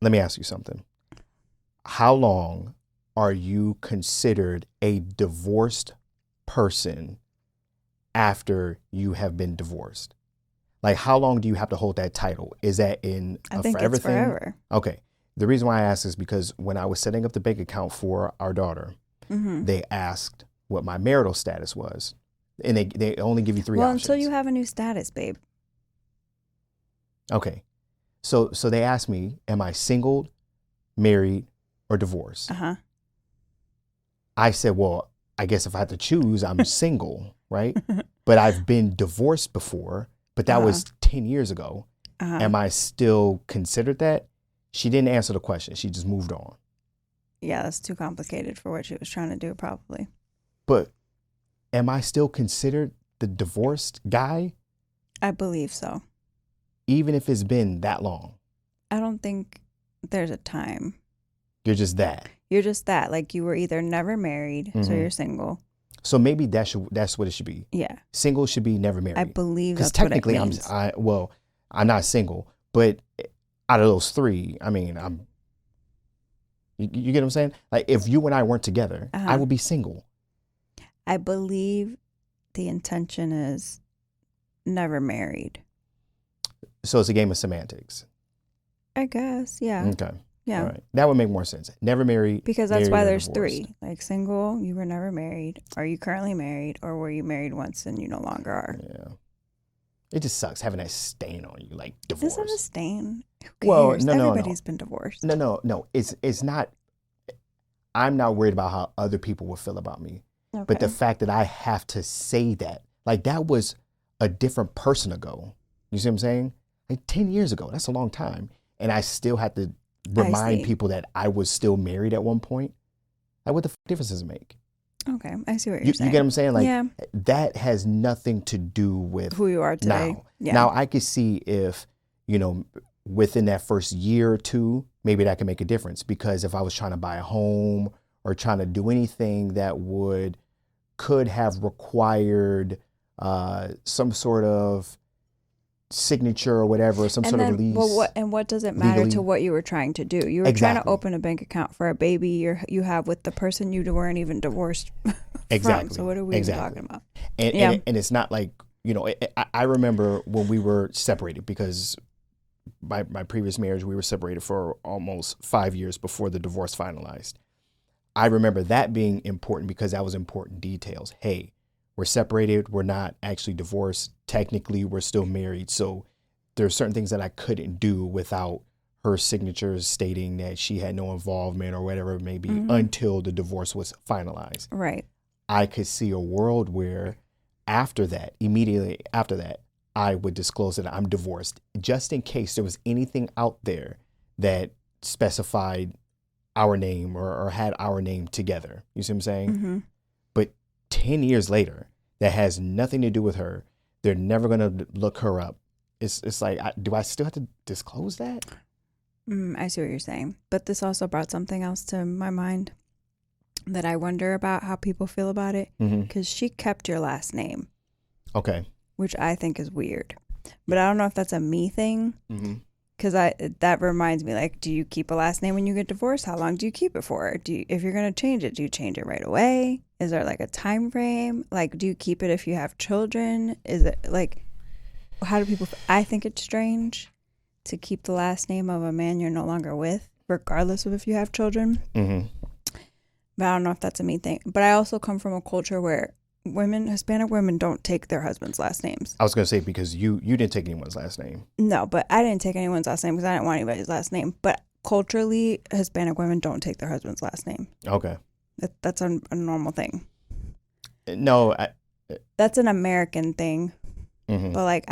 let me ask you something. How long are you considered a divorced person after you have been divorced? Like, how long do you have to hold that title? Is that in I a think forever it's thing? forever. Okay. The reason why I ask is because when I was setting up the bank account for our daughter, Mm-hmm. they asked what my marital status was. And they only give you three Well, options. until you have a new status, babe. Okay. So they asked me, am I single, married, or divorced? Uh-huh. I said, well, I guess if I had to choose, I'm single, right? But I've been divorced before, but that was 10 years ago. Am I still considered that? She didn't answer the question. She just moved on. Yeah, that's too complicated for what she was trying to do, probably. But am I still considered the divorced guy? I believe so. Even if it's been that long? I don't think there's a time. You're just that. You're just that. Like, you were either never married, so you're single. So maybe that's what it should be. Yeah. Single should be never married. I believe that's because technically what it means. I'm not single, but out of those three, I mean, you get what I'm saying? Like, if you and I weren't together, I would be single. I believe the intention is never married. So it's a game of semantics. I guess, yeah. Okay. Yeah. All right. That would make more sense. Never married. Because that's married, why or there's divorced. three. Like, single, you were never married. Are you currently married? Or were you married once and you no longer are? Yeah. It just sucks having that stain on you, like divorce. Is it a stain? Who cares? Well, no. Everybody's been divorced. No. It's not. I'm not worried about how other people will feel about me. Okay. But the fact that I have to say that, like, that was a different person ago. You see what I'm saying? Like 10 years ago. That's a long time. And I still had to remind people that I was still married at one point. Like, what the difference does it make? Okay, I see what you're saying. You get what I'm saying? Like, yeah. that has nothing to do with who you are today. now. Yeah. Now, I could see if, within that first year or two, maybe that could make a difference. Because if I was trying to buy a home or trying to do anything that could have required some sort of signature or whatever, some sort of release. Well, what does it matter legally? to what you were trying to do? You were trying to open a bank account for a baby you have with the person you weren't even divorced Exactly. from. So what are we even talking about? And it's not like, I remember when we were separated, because my previous marriage, we were separated for almost 5 years before the divorce finalized. I remember that being important because that was important details. Hey, we're separated. We're not actually divorced. Technically, we're still married. So there are certain things that I couldn't do without her signatures stating that she had no involvement or whatever it may be until the divorce was finalized. Right. I could see a world where immediately after that, I would disclose that I'm divorced, just in case there was anything out there that specified our name or had our name together. You see what I'm saying? Mm-hmm. But 10 years later, that has nothing to do with her. They're never going to look her up. It's like, do I still have to disclose that? I see what you're saying. But this also brought something else to my mind that I wonder about how people feel about it. Because she kept your last name. Okay. Which I think is weird. But I don't know if that's a me thing. Because that reminds me, like, do you keep a last name when you get divorced? How long do you keep it for? If you're going to change it, do you change it right away? Is there like a time frame? Like, do you keep it if you have children? Is it like, how do people, I think it's strange to keep the last name of a man you're no longer with, regardless of if you have children. But I don't know if that's a me thing. But I also come from a culture where Hispanic women don't take their husband's last names. I was going to say, because you didn't take anyone's last name. No, but I didn't take anyone's last name because I didn't want anybody's last name. But culturally, Hispanic women don't take their husband's last name. Okay. That's a normal thing. No. That's an American thing. But like,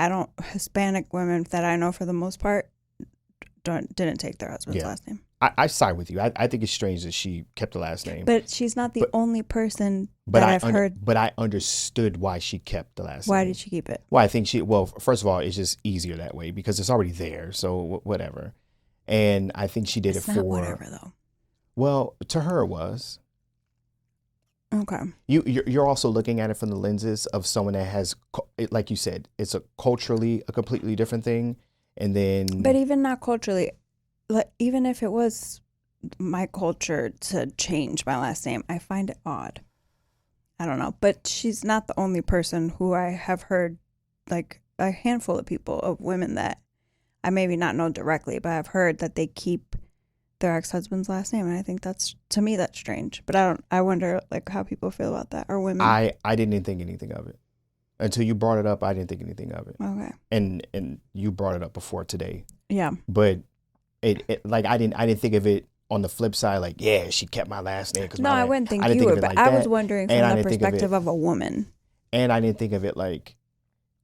Hispanic women that I know for the most part didn't take their husband's last name. I side with you. I think it's strange that she kept the last name. But she's not the only person that I've heard. But I understood why she kept the last name. Why did she keep it? Well, I think first of all, it's just easier that way because it's already there. So whatever. And I think she did it's it not for. Whatever, though. Well, to her it was. Okay. You're also looking at it from the lenses of someone that has, like you said, it's culturally a completely different thing. And then. But even not culturally. like, even if it was my culture to change my last name, I find it odd. I don't know. But she's not the only person who I have heard, like a handful of people, of women that I maybe not know directly, but I've heard that they keep their ex-husband's last name. And I think to me, that's strange. But I wonder like how people feel about that, or women. I didn't think anything of it. Until you brought it up, I didn't think anything of it. Okay. And you brought it up before today. Yeah. But it like I didn't think of it on the flip side, like, yeah, she kept my last name. No, I wouldn't think you would, but I was wondering from the perspective of a woman. And I didn't think of it like,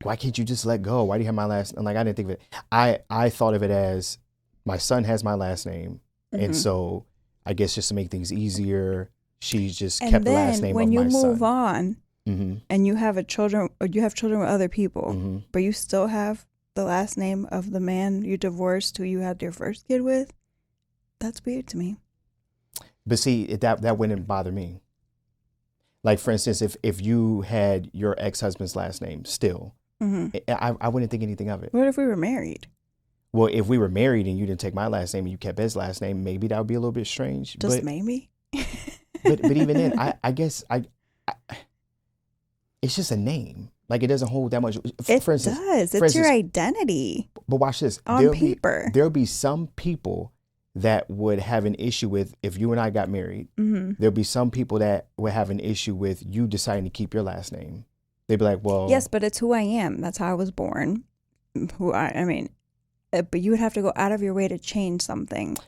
why can't you just let go? Why do you have my last name? Like, I didn't think of it. I thought of it as my son has my last name. Mm-hmm. And so I guess just to make things easier, she just kept the last name of my son. And then when you move on, mm-hmm. and you have children with other people, mm-hmm. but you still have the last name of the man you divorced who you had your first kid with, that's weird to me. But see, that wouldn't bother me. Like, for instance, if you had your ex-husband's last name still, mm-hmm. I wouldn't think anything of it. What if we were married? Well, if we were married and you didn't take my last name and you kept his last name, maybe that would be a little bit strange. Just maybe? but even then, I guess it's just a name. Like, it doesn't hold that much. For instance, does. It's your identity. But watch this. On paper. There'll be some people that would have an issue with, if you and I got married, mm-hmm. there'll be some people that would have an issue with you deciding to keep your last name. They'd be like, well. Yes, but it's who I am. That's how I was born. But you would have to go out of your way to change something.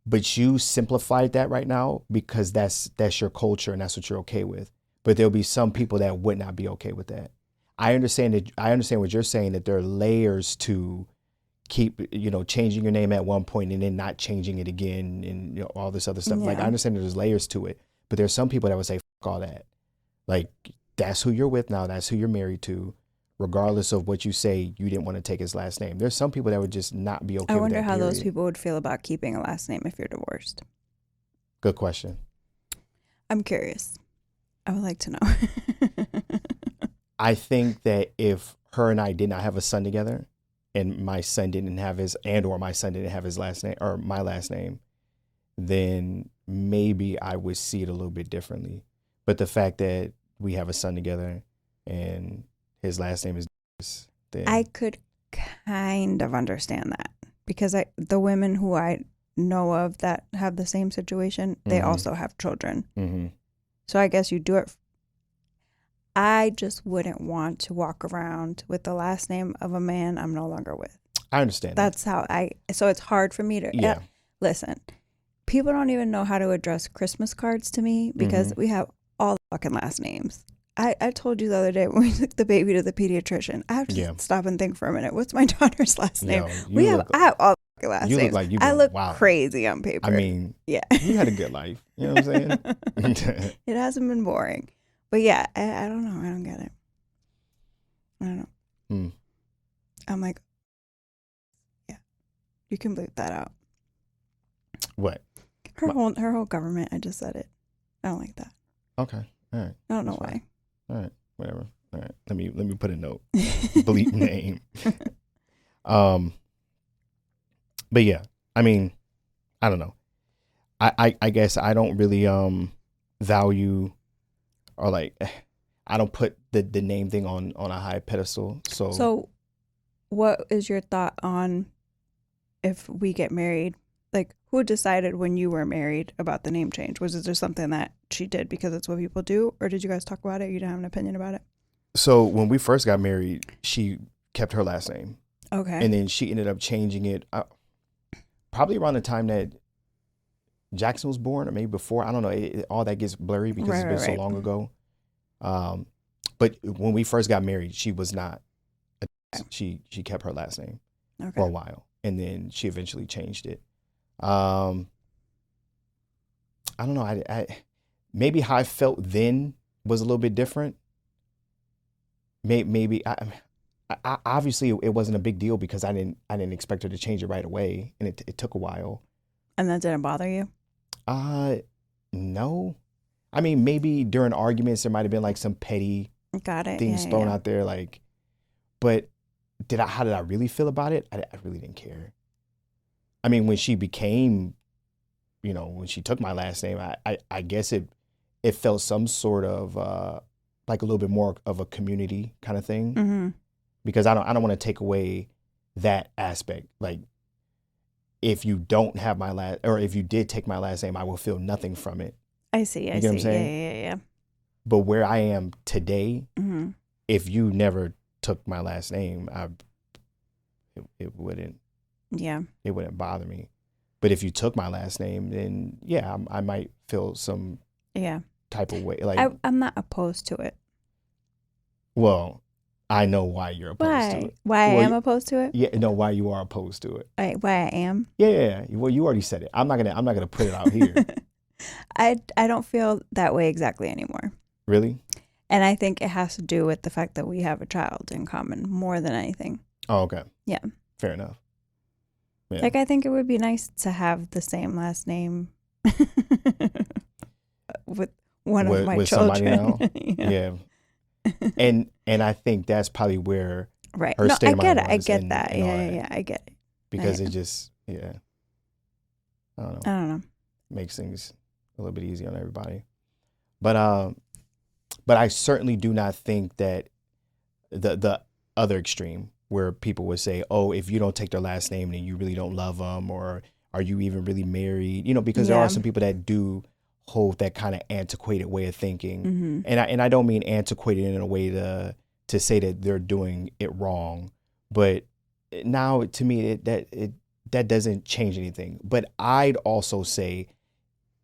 But you simplified that right now because that's your culture and that's what you're okay with. But there'll be some people that would not be okay with that. I understand what you're saying, that there are layers to keep, changing your name at one point and then not changing it again and all this other stuff. Yeah. Like, I understand that there's layers to it, but there's some people that would say, "F all that." Like, that's who you're with now. That's who you're married to. Regardless of what you say, you didn't want to take his last name. There's some people that would just not be okay with that. I wonder how those people would feel about keeping a last name if you're divorced. Good question. I'm curious. I would like to know. I think that if her and I did not have a son together, and my son didn't have his last name or my last name, then maybe I would see it a little bit differently. But the fact that we have a son together and his last name is, then I could kind of understand that, because the women who I know of that have the same situation, they mm-hmm. also have children. Mm-hmm. So I guess you do it. I just wouldn't want to walk around with the last name of a man I'm no longer with. I understand. That's how so it's hard for me to, yeah. Listen, people don't even know how to address Christmas cards to me because mm-hmm. we have all the fucking last names. I told you the other day when we took the baby to the pediatrician, I have to stop and think for a minute. What's my daughter's last name? I have all the last names. I look crazy on paper. I mean, yeah. You had a good life. You know what I'm saying? It hasn't been boring. But yeah, I don't know. I don't get it. I don't know. I'm like, yeah, you can bleep that out. What? Her whole government. I just said it. I don't like that. Okay. All right. I don't know why. All right. Whatever. All right. Let me put a note. Bleep name. But yeah, I mean, I don't know. I guess I don't really value, or like, I don't put the name thing on a high pedestal. So what is your thought on if we get married? Like, who decided when you were married about the name change? Was it just something that she did because it's what people do? Or did you guys talk about it? You didn't have an opinion about it? So when we first got married, she kept her last name. Okay. And then she ended up changing it probably around the time that Jackson was born, or maybe before. I don't know. All that gets blurry because it's been so long ago. But when we first got married, she was not. She kept her last name for a while, and then she eventually changed it. I don't know. I maybe how I felt then was a little bit different. Maybe I obviously it wasn't a big deal because I didn't expect her to change it right away, and it took a while. And that didn't bother you? No. I mean, maybe during arguments there might have been like some petty things thrown out there, like. But how did I really feel about it? I really didn't care. I mean, when she became, when she took my last name, I guess it felt some sort of like a little bit more of a community kind of thing, Mm-hmm. because I don't want to take away that aspect. Like, if you don't have my last, or if you did take my last name, I will feel nothing from it. I see. You get what I'm saying? Yeah. But where I am today, Mm-hmm. if you never took my last name, it wouldn't bother me. But if you took my last name, then yeah, I might feel some type of way. Like, I'm not opposed to it. Well, I know why you're opposed to it. Why I am opposed to it? Yeah, no, why you are opposed to it. Why I am? Yeah. Well, you already said it. I'm not gonna put it out here. I don't feel that way exactly anymore. Really? And I think it has to do with the fact that we have a child in common more than anything. Oh, okay. Yeah. Fair enough. Yeah. Like, I think it would be nice to have the same last name with one of my children. Somebody now? Yeah. And I think that's probably where right. her state of mind was. I get that. Yeah, I get it. Because it just, I don't know. Makes things a little bit easier on everybody. But I certainly do not think that the other extreme, where people would say, oh, if you don't take their last name, then you really don't love them, or are you even really married? Because there are some people that do hold that kind of antiquated way of thinking. Mm-hmm. And I don't mean antiquated in a way to say that they're doing it wrong, but now to me that doesn't change anything. But I'd also say,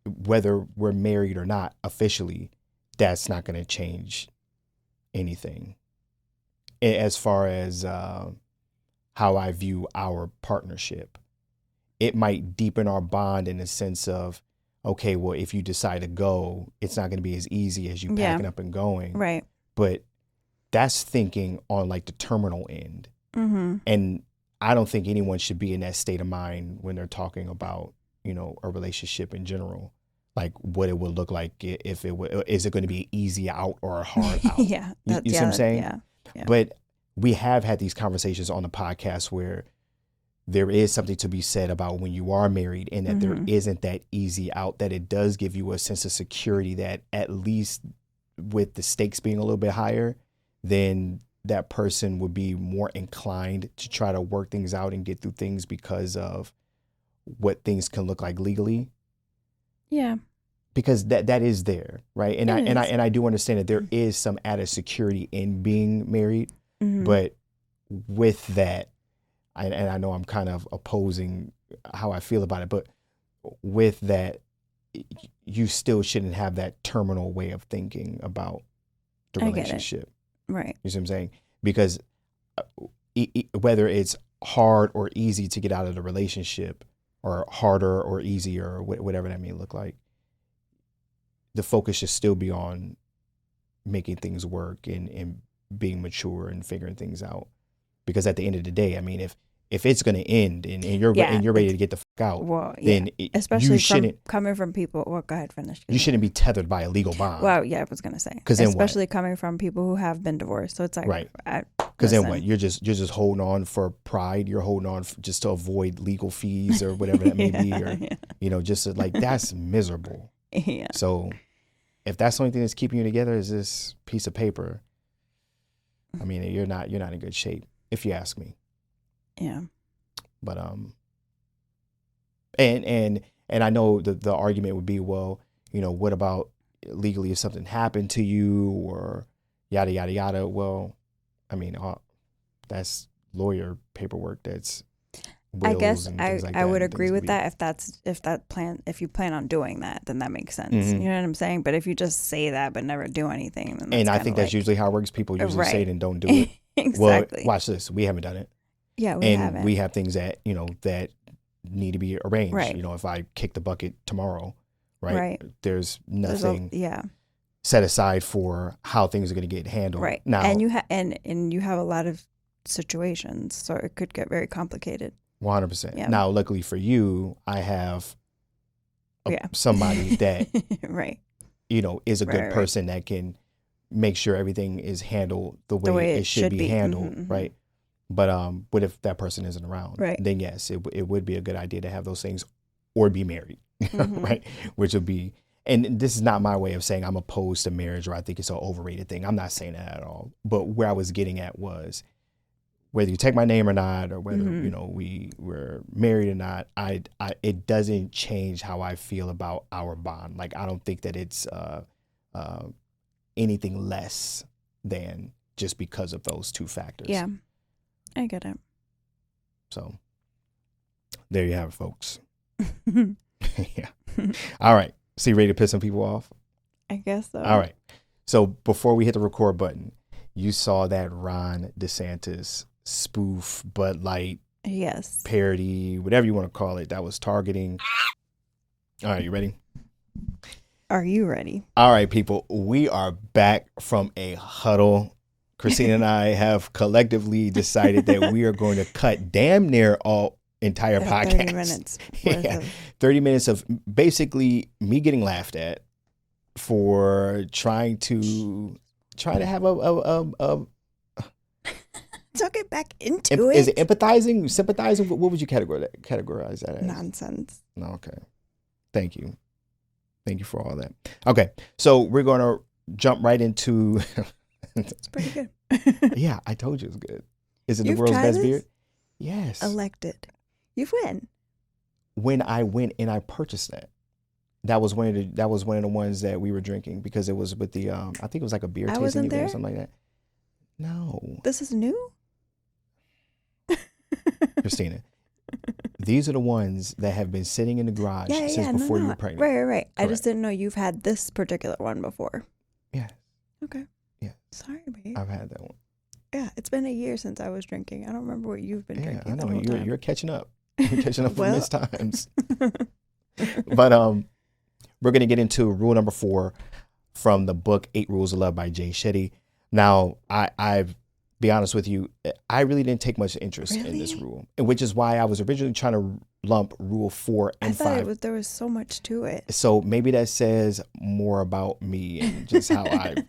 whether we're married or not officially, that's not going to change anything as far as how I view our partnership. It might deepen our bond in the sense of, okay, well, if you decide to go, it's not going to be as easy as you packing up and going. Right. But that's thinking on like the terminal end. Mm-hmm. And I don't think anyone should be in that state of mind when they're talking about, a relationship in general. Like, what it would look like if is it going to be easy out or a hard out? Yeah. You see what I'm saying? Yeah. But we have had these conversations on the podcast where there is something to be said about when you are married, and that there isn't that easy out, that it does give you a sense of security that, at least with the stakes being a little bit higher, then that person would be more inclined to try to work things out and get through things because of what things can look like legally. Yeah. Because that is there, right? And I do understand that there is some added security in being married, but with that, and I know I'm kind of opposing how I feel about it, but with that, you still shouldn't have that terminal way of thinking about the relationship. Right. You see what I'm saying? Because whether it's hard or easy to get out of the relationship, or harder or easier, or whatever that may look like, the focus should still be on making things work and being mature and figuring things out. Because at the end of the day, I mean, if it's going to end and you're ready to get the fuck out, then especially coming from people. Well, go ahead, finish. You shouldn't be tethered by a legal bond. Well, yeah, I was going to say, especially coming from people who have been divorced. So it's like, right. Because then what? You're just holding on for pride. You're holding on just to avoid legal fees or whatever that may be, or just like, that's miserable. Yeah. So if that's the only thing that's keeping you together is this piece of paper, I mean, you're not in good shape, if you ask me. Yeah. But and I know the argument would be, well, what about legally if something happened to you, or yada yada yada? Well, I mean, that's lawyer paperwork. That's wills. I guess and things like I that, would agree with that if you plan on doing that, then that makes sense. Mm-hmm. You know what I'm saying? But if you just say that but never do anything, then and I think that's usually how it works. People usually say it and don't do it. Exactly. Well, watch this. We haven't done it. Yeah, we haven't. We have things that that need to be arranged. Right. If I kick the bucket tomorrow, right? There's nothing. Yeah. Set aside for how things are going to get handled. Right. Now, and you have a lot of situations, so it could get very complicated. 100%. Yeah. Now, luckily for you, I have somebody that right. Is a good person that can make sure everything is handled the way it should be handled, right? But if that person isn't around, Right. then yes, it would be a good idea to have those things or be married, Mm-hmm. right? Which would be, and this is not my way of saying I'm opposed to marriage or I think it's an overrated thing. I'm not saying that at all. But where I was getting at was whether you take my name or not, or whether, Mm-hmm. you know, we're married or not, it doesn't change how I feel about our bond. Like, I don't think that it's anything less than just because of those two factors. Yeah, I get it. So there you have it, folks. Yeah. All right. So you ready to piss some people off? I guess so. All right. So before we hit the record button, you saw that Ron DeSantis spoof, Bud Light Yes. parody, whatever you want to call it, that was targeting. All right, you ready? Are you ready? All right, people. We are back from a huddle. Cristina and I have collectively decided that we are going to cut damn near all entire podcast. 30 minutes. Worth Yeah, of, 30 minutes of basically me getting laughed at for trying to have a so get back into is it. it empathizing, sympathizing? What would you categorize that as? Nonsense. No, okay. Thank you for all that. Okay, so we're going to jump right into. It's pretty good. Yeah, I told you it was good. Is it You've the world's tried best this? beer? Yes. Elected. You've win. When I went and I purchased that was one of the ones that we were drinking because it was with the I think it was like a beer I tasting wasn't event or there? something like that. No, This is new? Christina. These are the ones that have been sitting in the garage since before you were pregnant. Right. I just Correct. didn't know you've had this particular one before. Yeah. Okay. Yeah. Sorry, babe. I've had that one. Yeah, it's been a year since I was drinking. I don't remember what you've been Yeah, drinking. I the know whole time. you're catching up. You're catching up Well. for missed times. But we're gonna get into rule number 4 from the book 8 Rules of Love by Jay Shetty. Now, I've be honest with you, I really didn't take much interest in this Really? rule, and which is why I was originally trying to lump rule 4 I and thought 5. there was so much to it. So maybe that says more about me and just how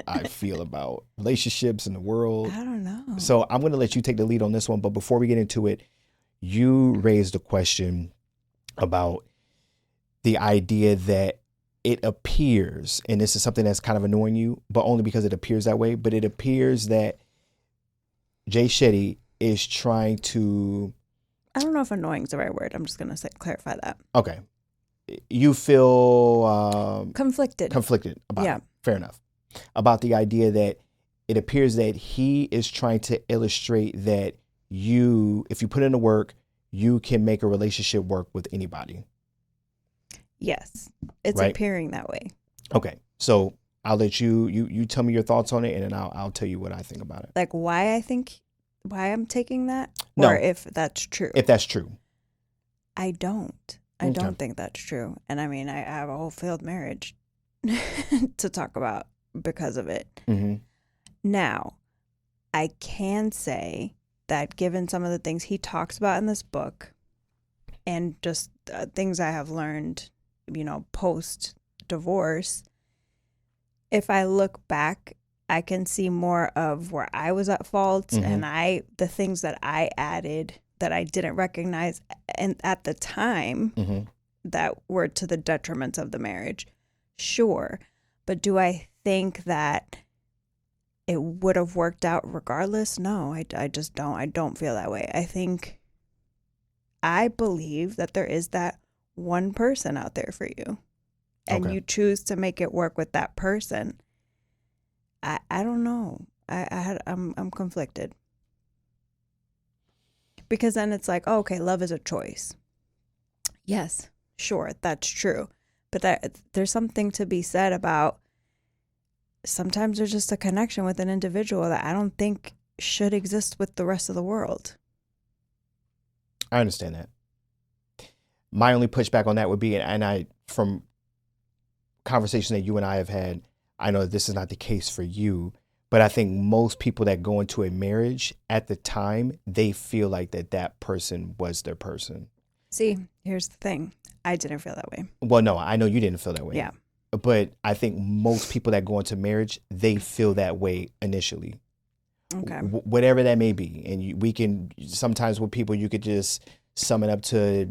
I feel about relationships in the world. I don't know. So I'm going to let you take the lead on this one. But before we get into it, you raised a question about the idea that it appears, and this is something that's kind of annoying you, but only because it appears that way, but it appears that Jay Shetty is trying to... I don't know if annoying is the right word. I'm just going to clarify that. Okay. You feel... Conflicted. about Yeah. it. Fair enough. About the idea that it appears that he is trying to illustrate that if you put in the work, you can make a relationship work with anybody. Yes. It's Right. appearing that way. Okay. So I'll let you tell me your thoughts on it, and then I'll tell you what I think about it. Like why I'm taking that? No. Or if that's true. If that's true. I don't. I Okay. don't think that's true. And I mean, I have a whole failed marriage to talk about because of it. Mm-hmm. Now, I can say that given some of the things he talks about in this book and just things I have learned, post divorce, if I look back, I can see more of where I was at fault Mhm. and the things that I added that I didn't recognize and at the time Mm-hmm. that were to the detriment of the marriage. Sure. But do I think that it would have worked out regardless? No, I just don't. I don't feel that way. I believe that there is that one person out there for you and Okay. you choose to make it work with that person. I don't know. I'm conflicted. Because then it's like, oh, okay, love is a choice. Yes, sure, that's true. But there's something to be said about sometimes there's just a connection with an individual that I don't think should exist with the rest of the world. I understand that. My only pushback on that would be, and from conversation that you and I have had, I know that this is not the case for you, but I think most people that go into a marriage at the time, they feel like that person was their person. See, here's the thing. I didn't feel that way. Well, no, I know you didn't feel that way. Yeah. But I think most people that go into marriage, they feel that way initially. Okay. Whatever that may be. And we can, sometimes with people, you could just sum it up to,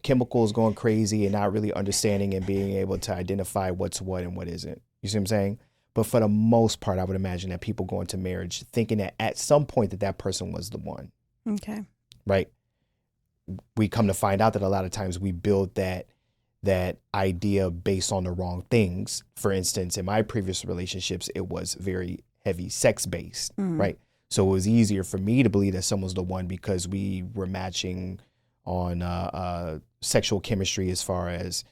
chemicals going crazy and not really understanding and being able to identify what's what and what isn't. You see what I'm saying? But for the most part, I would imagine that people go into marriage thinking that at some point that person was the one. Okay. Right? We come to find out that a lot of times we build that idea based on the wrong things. For instance, in my previous relationships, it was very heavy sex based, right? So it was easier for me to believe that someone's the one because we were matching on sexual chemistry as far as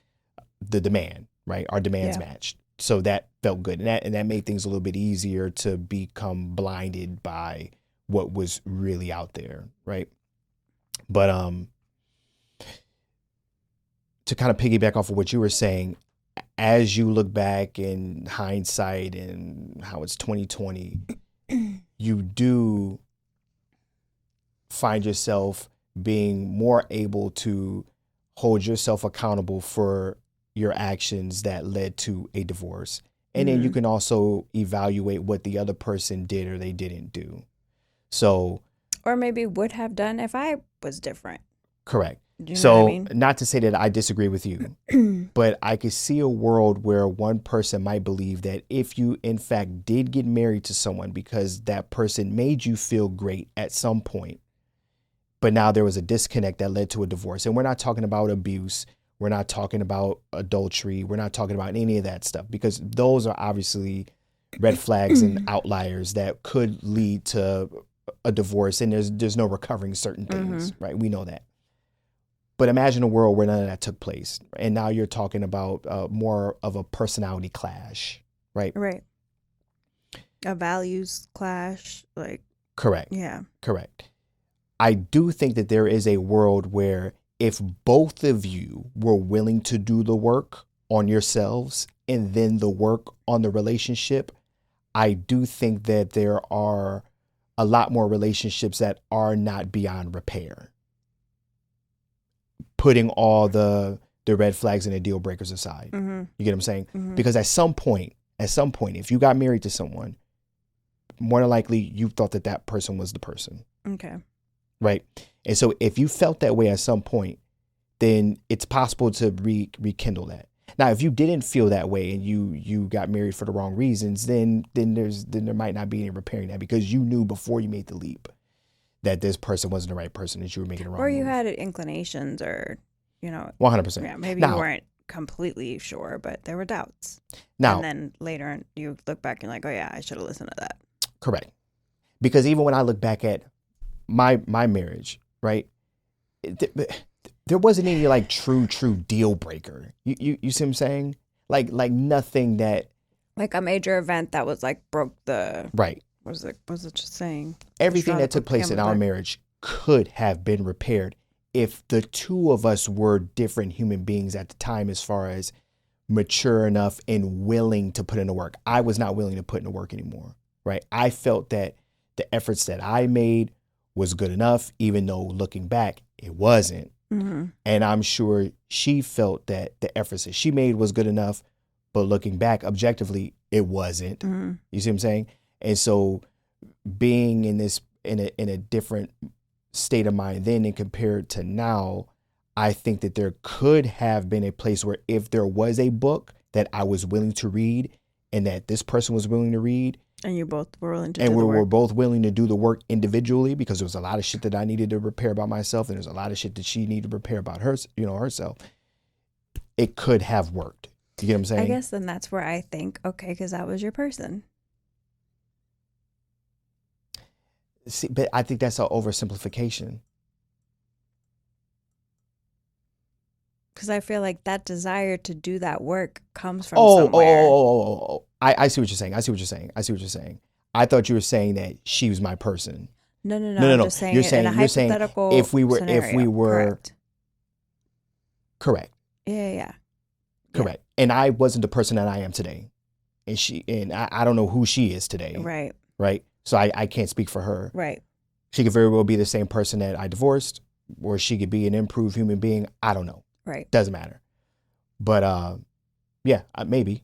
the demand, right? Our demands matched. So that felt good. And that made things a little bit easier to become blinded by what was really out there, right? But to kind of piggyback off of what you were saying, as you look back in hindsight and how it's 2020, you do find yourself being more able to hold yourself accountable for your actions that led to a divorce. And then you can also evaluate what the other person did or they didn't do. So, or maybe would have done if I was different. Correct. Do you know so what I mean? Not to say that I disagree with you, but I could see a world where one person might believe that if you in fact did get married to someone because that person made you feel great at some point, but now there was a disconnect that led to a divorce. And we're not talking about abuse. We're not talking about adultery. We're not talking about any of that stuff, because those are obviously red flags and outliers that could lead to a divorce. And there's no recovering certain things, right? We know that. But imagine a world where none of that took place. And now you're talking about more of a personality clash, right? Right. A values clash, like. Correct. Yeah. Correct. I do think that there is a world where if both of you were willing to do the work on yourselves and then the work on the relationship, I do think that there are a lot more relationships that are not beyond repair. Putting all the red flags and the deal breakers aside. You get what I'm saying? Because at some point, if you got married to someone, more than likely you thought that person was the person. Okay. Right. And so if you felt that way at some point, then it's possible to rekindle that. Now, if you didn't feel that way and you got married for the wrong reasons, then there might not be any repairing that, because you knew before you made the leap that this person wasn't the right person, that you were making the wrong Or you move. had inclinations, or 100%. Yeah, maybe now, you weren't completely sure, but there were doubts. Now, and then later you look back and you're like, oh yeah, I should have listened to that. Correct. Because even when I look back at my marriage, right, there wasn't any like true deal breaker. You see what I'm saying? Like nothing that, like a major event that was like broke the right. Was it just saying Everything that took place in our marriage could have been repaired if the two of us were different human beings at the time, as far as mature enough and willing to put in the work. I was not willing to put in the work anymore, right? I felt that the efforts that I made was good enough, even though looking back, it wasn't. And I'm sure she felt that the efforts that she made was good enough, but looking back objectively, it wasn't. You see what I'm saying? And so being in a different state of mind then and compared to now, I think that there could have been a place where if there was a book that I was willing to read and that this person was willing to read, and you both were willing to and do we the work. were both willing to do the work individually, because there was a lot of shit that I needed to repair about myself, and there's a lot of shit that she needed to repair about herself, it could have worked. You get what I'm saying? I guess then that's where I think, okay, because that was your person. See, but I think that's an oversimplification. Because I feel like that desire to do that work comes from somewhere. I see what you're saying. I thought you were saying that she was my person. No. I'm just saying, in a hypothetical if we were correct. Yeah. Correct. And I wasn't the person that I am today. And I don't know who she is today. Right. Right. So I can't speak for her. Right. She could very well be the same person that I divorced, or she could be an improved human being. I don't know. Right. Doesn't matter. But yeah, maybe.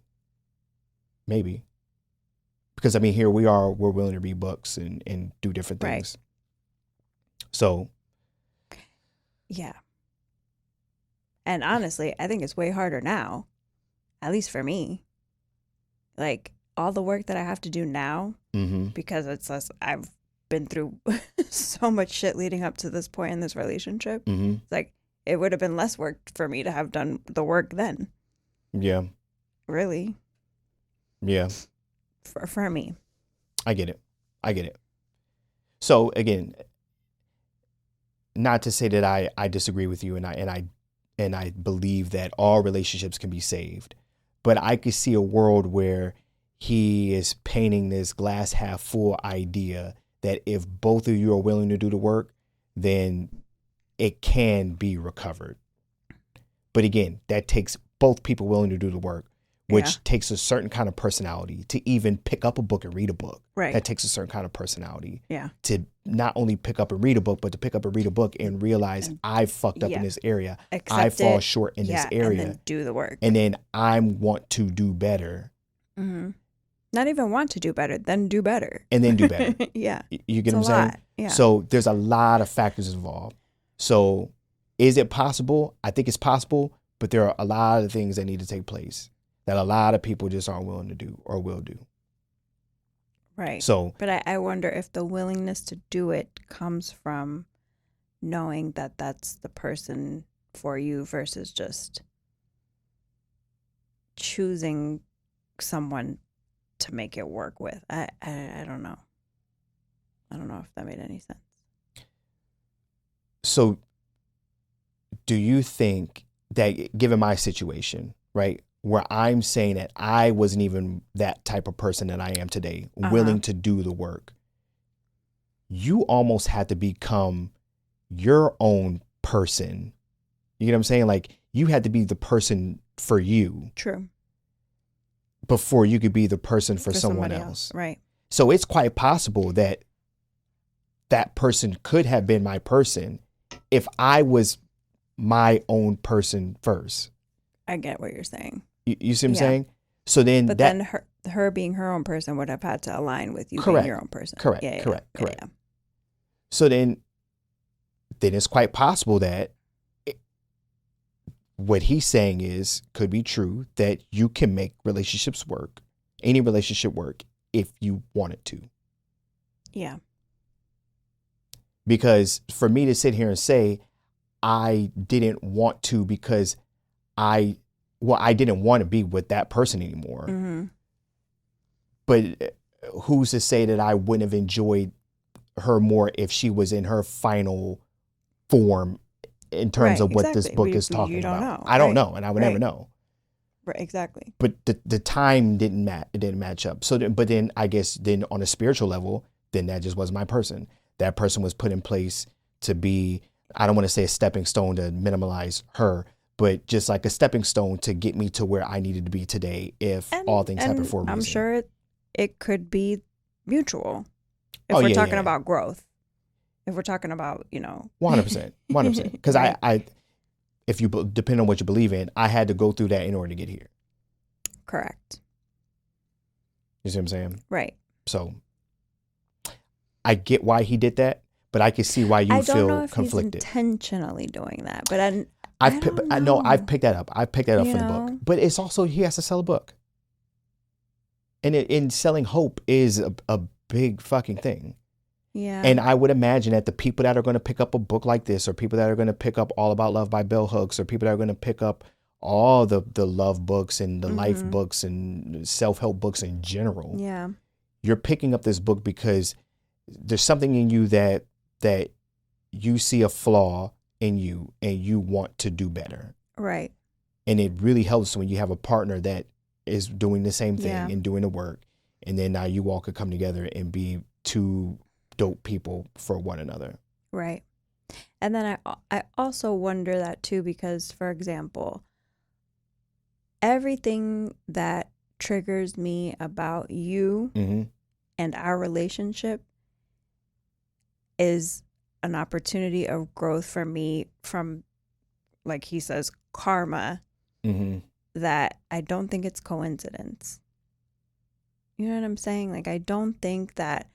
Because Because I mean, here we are, we're willing to read books and do different things. Right. So. Yeah. And honestly, I think it's way harder now, at least for me. Like all the work that I have to do now, because it's less, I've been through so much shit leading up to this point in this relationship. It's like, it would have been less work for me to have done the work then. Yeah. Really. Yeah. For me. I get it. So again, not to say that I disagree with you and I believe that all relationships can be saved, but I could see a world where he is painting this glass half full idea that if both of you are willing to do the work, then it can be recovered. But again, that takes both people willing to do the work, which takes a certain kind of personality to even pick up a book and read a book. Right. That takes a certain kind of personality. Yeah. To not only pick up and read a book, but to pick up and read a book and realize I fucked up in this area. I fall short in this area. And then do the work. And then I want to do better. Not even want to do better, then do better. And then do better. Yeah. You get what I'm saying? Yeah. So there's a lot of factors involved. So is it possible? I think it's possible, but there are a lot of things that need to take place that a lot of people just aren't willing to do or will do. Right. So, but I wonder if the willingness to do it comes from knowing that that's the person for you versus just choosing someone to make it work with. I don't know. I don't know if that made any sense. So do you think that, given my situation, right, where I'm saying that I wasn't even that type of person that I am today, willing to do the work, you almost had to become your own person. You know what I'm saying? Like, you had to be the person for you. True. Before you could be the person for someone else. Right. So it's quite possible that that person could have been my person if I was my own person first. I get what you're saying. You see what I'm saying? So then, but then her being her own person would have had to align with you being your own person. Correct. Correct. So then it's quite possible that what he's saying could be true, that you can make relationships work, any relationship work, if you wanted to. Yeah. Because for me to sit here and say I didn't want to because I didn't want to be with that person anymore. But who's to say that I wouldn't have enjoyed her more if she was in her final form in terms of what this book is talking about? Know, I don't know, and I would never know. Right, exactly. But the time didn't match up. So, but then I guess then on a spiritual level, then that just wasn't my person. That person was put in place to be, I don't want to say a stepping stone to minimize her, but just like a stepping stone to get me to where I needed to be today if all things happen for a reason. I'm sure it could be mutual if we're talking about growth. If we're talking about, 100%. Because if you depend on what you believe in, I had to go through that in order to get here. Correct. You see what I'm saying? Right. So I get why he did that, but I can see why you feel conflicted. I don't know if he's intentionally doing that, but I know I've picked that up. I've picked that up from the book. But it's also, he has to sell a book. And in selling hope is a big fucking thing. Yeah. And I would imagine that the people that are going to pick up a book like this, or people that are going to pick up All About Love by Bell Hooks, or people that are going to pick up all the love books and the life books and self-help books in general. Yeah. You're picking up this book because there's something in you that you see a flaw in you and you want to do better. Right. And it really helps when you have a partner that is doing the same thing and doing the work. And then now you all could come together and be two dope people for one another. Right. And then I also wonder that too, because, for example, everything that triggers me about you and our relationship is an opportunity of growth for me from, like he says, karma, that I don't think it's coincidence. You know what I'm saying? Like, I don't think that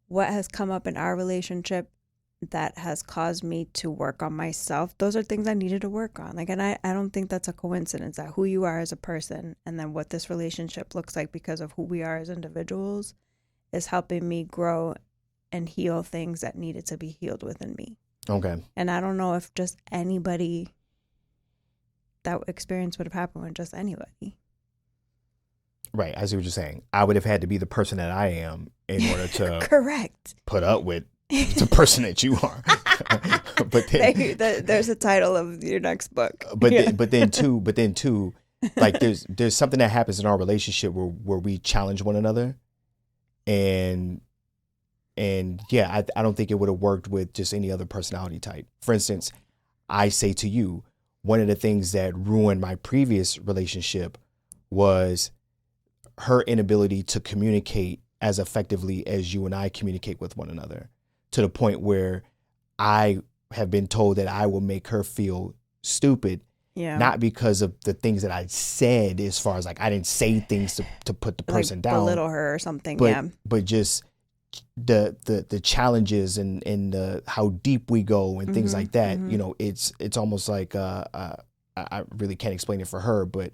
what has come up in our relationship that has caused me to work on myself, those are things I needed to work on. Like, and I don't think that's a coincidence that who you are as a person and then what this relationship looks like because of who we are as individuals is helping me grow and heal things that needed to be healed within me. Okay. And I don't know if just anybody, that experience would have happened with just anybody. Right. I see what you're saying. I would have had to be the person that I am in order to correct put up with the person that you are. But then, there's a title of your next book. But then too, like there's something that happens in our relationship where we challenge one another, and yeah, I don't think it would have worked with just any other personality type. For instance, I say to you, one of the things that ruined my previous relationship was her inability to communicate as effectively as you and I communicate with one another, to the point where I have been told that I will make her feel stupid, not because of the things that I said, as far as like I didn't say things to put the person down, belittle her or something, but just the challenges and the how deep we go and things like that. You know, it's almost like I really can't explain it for her, but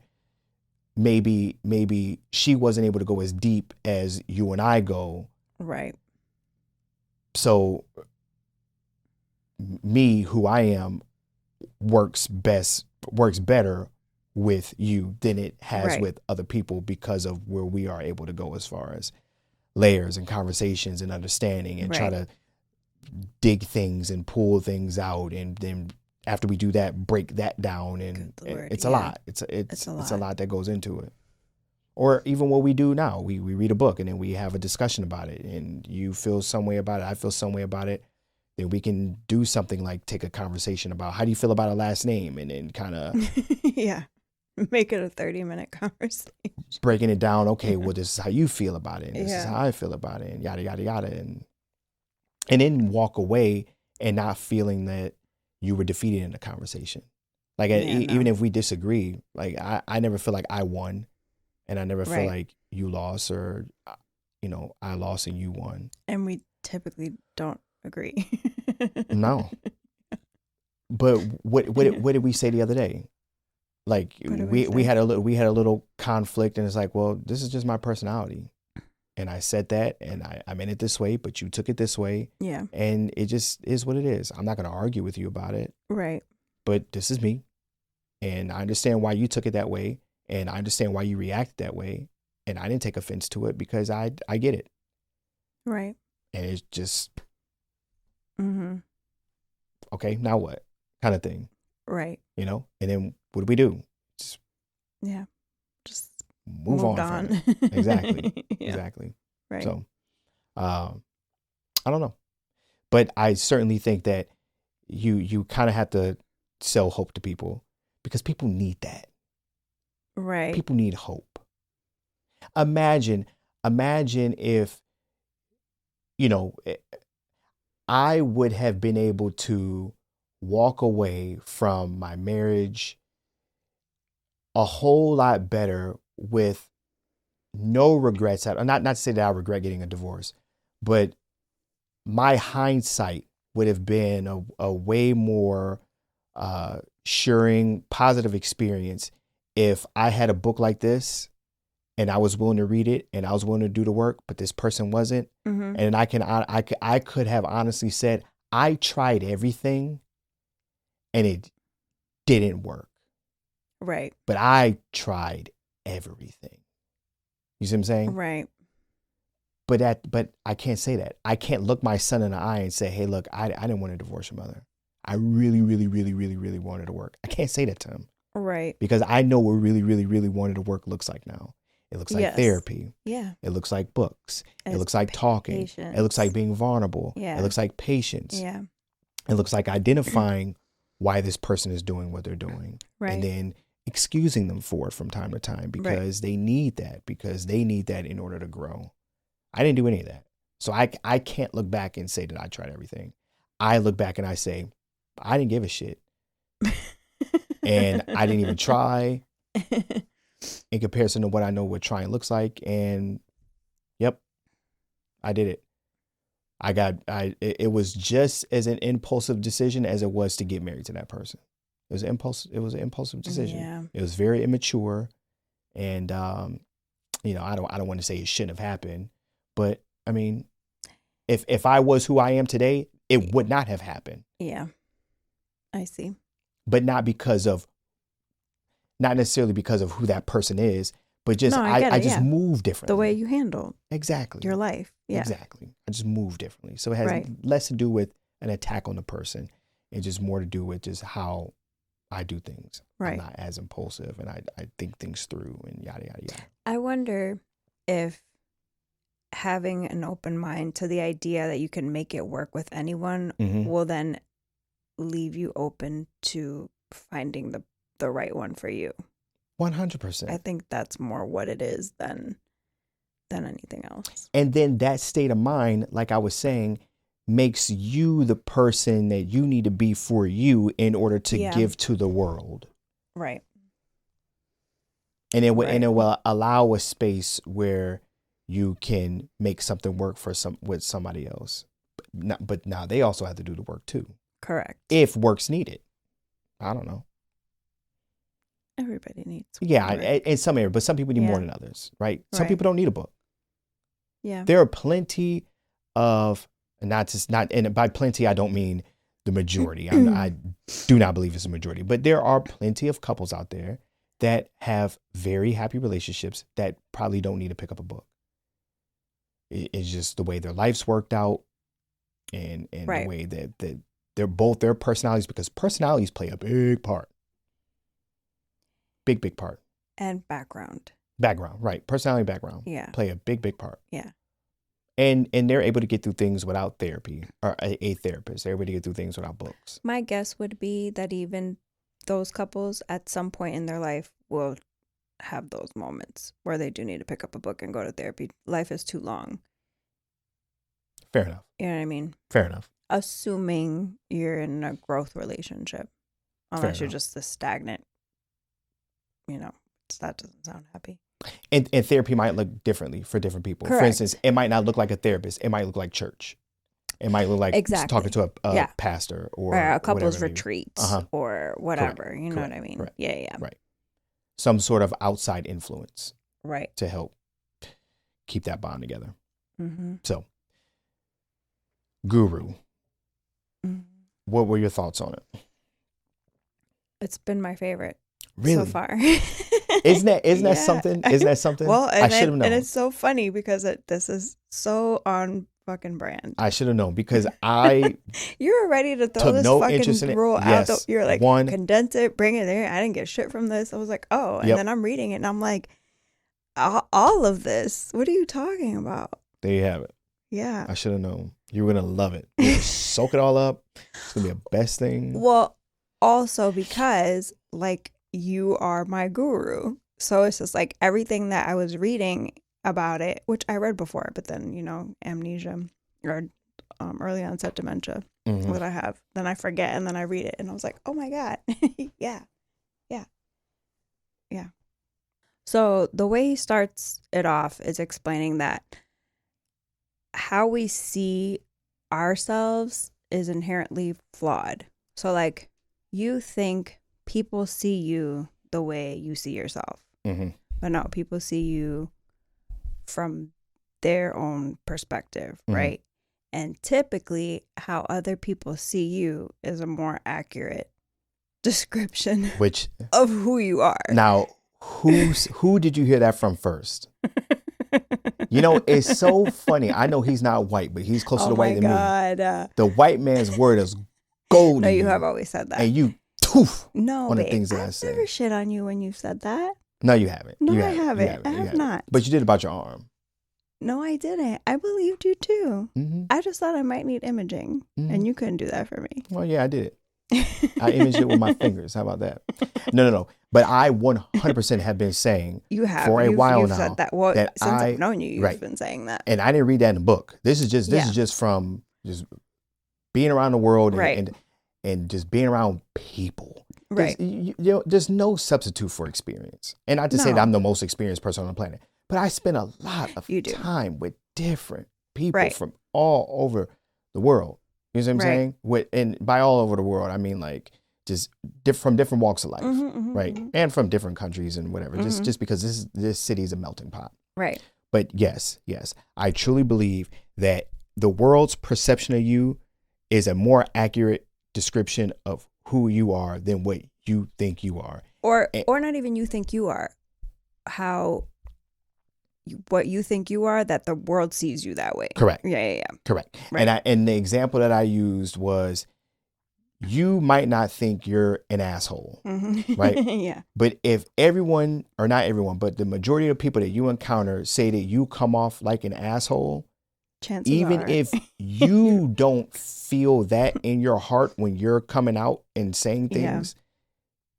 maybe she wasn't able to go as deep as you and I go. Right. So me, who I am, works better with you than it has with other people because of where we are able to go as far as layers and conversations and understanding and try to dig things and pull things out, and then after we do that, break that down, and it's a lot. It's a lot that goes into it. Or even what we do now, we read a book and then we have a discussion about it, and you feel some way about it, I feel some way about it. Then we can do something like take a conversation about how do you feel about a last name, and then kind of make it a 30-minute conversation, breaking it down. Okay, well, this is how you feel about it, and this is how I feel about it, and yada yada yada, and then walk away and not feeling that you were defeated in the conversation. Like even if we disagree, like I never feel like I won, and I never feel like you lost, or I lost and you won. And we typically don't agree. No. But what did we say the other day? Like we had a little conflict, and it's like, well, this is just my personality, and I said that, and I meant it this way, but you took it this way. Yeah. And it just is what it is. I'm not going to argue with you about it. Right. But this is me, and I understand why you took it that way, and I understand why you reacted that way, and I didn't take offense to it because I get it. Right. And it's just, okay, now what kind of thing. Right. And then what do we do? Just move on. From it. Exactly. Exactly. Right. So, I don't know, but I certainly think that you kind of have to sell hope to people, because people need that. Right. People need hope. Imagine if, I would have been able to walk away from my marriage a whole lot better with no regrets. Not to say that I regret getting a divorce, but my hindsight would have been a way more assuring, positive experience if I had a book like this and I was willing to read it and I was willing to do the work, but this person wasn't. And I could have honestly said, I tried everything and it didn't work. Right. But I tried everything. You see what I'm saying? Right. But I can't say that. I can't look my son in the eye and say, hey, look, I didn't want to divorce your mother. I really, really, really, really, really wanted to work. I can't say that to him. Right. Because I know what really, really, really wanted to work looks like now. It looks like therapy. Yeah. It looks like books. It looks like talking. Patience. It looks like being vulnerable. Yeah. It looks like patience. Yeah. It looks like identifying why this person is doing what they're doing. Right. And then excusing them for it from time to time because they need that, in order to grow. I didn't do any of that. So I can't look back and say that I tried everything. I look back and I say, I didn't give a shit. And I didn't even try in comparison to what I know what trying looks like. And I did it. It was just as an impulsive decision as it was to get married to that person. It was an impulsive decision. Yeah. It was very immature. And, you know, I don't want to say it shouldn't have happened, but I mean, if I was who I am today, it would not have happened. Yeah. I see. But not necessarily because of who that person is, but just, No, I just move differently. The way you handle exactly your life. Yeah. Exactly. I just move differently. So it has less to do with an attack on the person and just more to do with just how I do things. Right. I'm not as impulsive and I think things through and yada, yada, yada. I wonder if having an open mind to the idea that you can make it work with anyone will then leave you open to finding the right one for you. 100%. I think that's more what it is than anything else. And then that state of mind, like I was saying, makes you the person that you need to be for you in order to give to the world. Right. And it will allow a space where you can make something work with somebody else. But now they also have to do the work too. Correct. If work's needed. I don't know. Everybody needs work. Yeah, in some areas, but some people need more than others, right? Some people don't need a book. Yeah. There are plenty of, and by plenty I don't mean the majority. I do not believe it's a majority, but there are plenty of couples out there that have very happy relationships that probably don't need to pick up a book. It's just the way their life's worked out and the way that they're both their personalities, because personalities play a big part. Big part. And background. Background, right. Personality, background. Yeah. Play a big part. Yeah. And they're able to get through things without therapy or a therapist. They're able to get through things without books. My guess would be that even those couples at some point in their life will have those moments where they do need to pick up a book and go to therapy. Life is too long. Fair enough. You know what I mean? Fair enough. Assuming you're in a growth relationship. Unless you're just the stagnant, that doesn't sound happy. And therapy might look differently for different people. Correct. For instance, it might not look like a therapist. It might look like church. It might look like talking to a pastor or a couple's retreat or whatever. Correct. You know what I mean? Correct. Yeah. Right. Some sort of outside influence. Right. To help keep that bond together. Mm-hmm. So, Guru. Mm-hmm. What were your thoughts on it? It's been my favorite really? So far. Isn't that something? Isn't that something? Well, I should have known. And it's so funny because this is so on fucking brand. I should have known because you were ready to throw this fucking rule out. You're like, condense it, bring it there. I didn't get shit from this. I was like, oh, and then I'm reading it and I'm like, all of this. What are you talking about? There you have it. Yeah. I should have known. You were gonna love it. You're gonna soak it all up. It's gonna be a best thing. Well, also because you are my guru. So it's just like everything that I was reading about it, which I read before, but then, amnesia or early onset dementia, what I have, then I forget and then I read it and I was like, oh my God. Yeah. So the way he starts it off is explaining that how we see ourselves is inherently flawed. So you think people see you the way you see yourself. But no, people see you from their own perspective, right? And typically how other people see you is a more accurate description of who you are. Now, who did you hear that from first? It's so funny. I know he's not white, but he's closer to white than me. The white man's word is gold. No, you have always said that. And you on the things that I say. I've never shit on you when you've said that. No, you haven't. No, I haven't. I have not. But you did about your arm. No, I didn't. I believed you too. I just thought I might need imaging, and you couldn't do that for me. Well, yeah, I did it. I imaged it with my fingers. How about that? No. But I 100% have been saying for a while now said that. Well, since I've known you, you've been saying that. And I didn't read that in the book. This is just from just being around the world and just being around people. Right. There's no substitute for experience. And not to say that I'm the most experienced person on the planet, but I spend a lot of time with different people from all over the world. You know what I'm saying? And by all over the world, I mean like just from different walks of life, right? And from different countries and whatever. Just because this city is a melting pot. Right. But yes, I truly believe that the world's perception of you is a more accurate description of who you are than what you think you are. Or not even you think you are. What you think you are, that the world sees you that way. Correct. Yeah. Correct. Right. And the example that I used was, you might not think you're an asshole, right? Yeah. But if everyone, or not everyone, but the majority of people that you encounter say that you come off like an asshole, chances even are. if you don't feel that in your heart when you're coming out and saying things,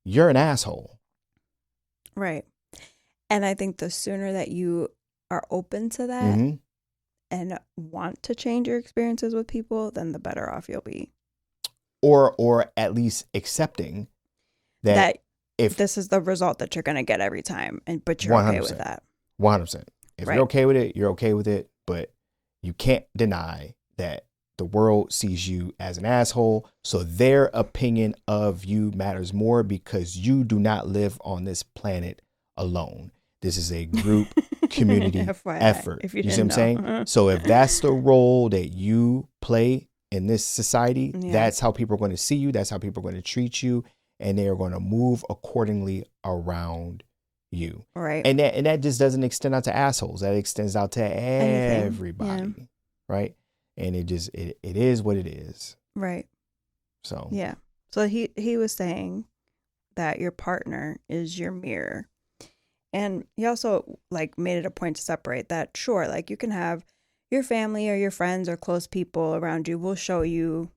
you're an asshole. Right. And I think the sooner that you are open to that and want to change your experiences with people, then the better off you'll be. Or at least accepting that if this is the result that you're going to get every time, but you're 100%, okay with that. 100%. If you're okay with it, you're okay with it. But you can't deny that the world sees you as an asshole. So their opinion of you matters more, because you do not live on this planet alone. This is a group community effort. If you see what I'm saying? So if that's the role that you play in this society, that's how people are going to see you. That's how people are going to treat you. And they are going to move accordingly around you. Right. And that just doesn't extend out to assholes. That extends out to everybody. Right. And it is what it is. Right. So. Yeah. So he was saying that your partner is your mirror. And he also like made it a point to separate that. Sure, like you can have your family or your friends or close people around you will show you,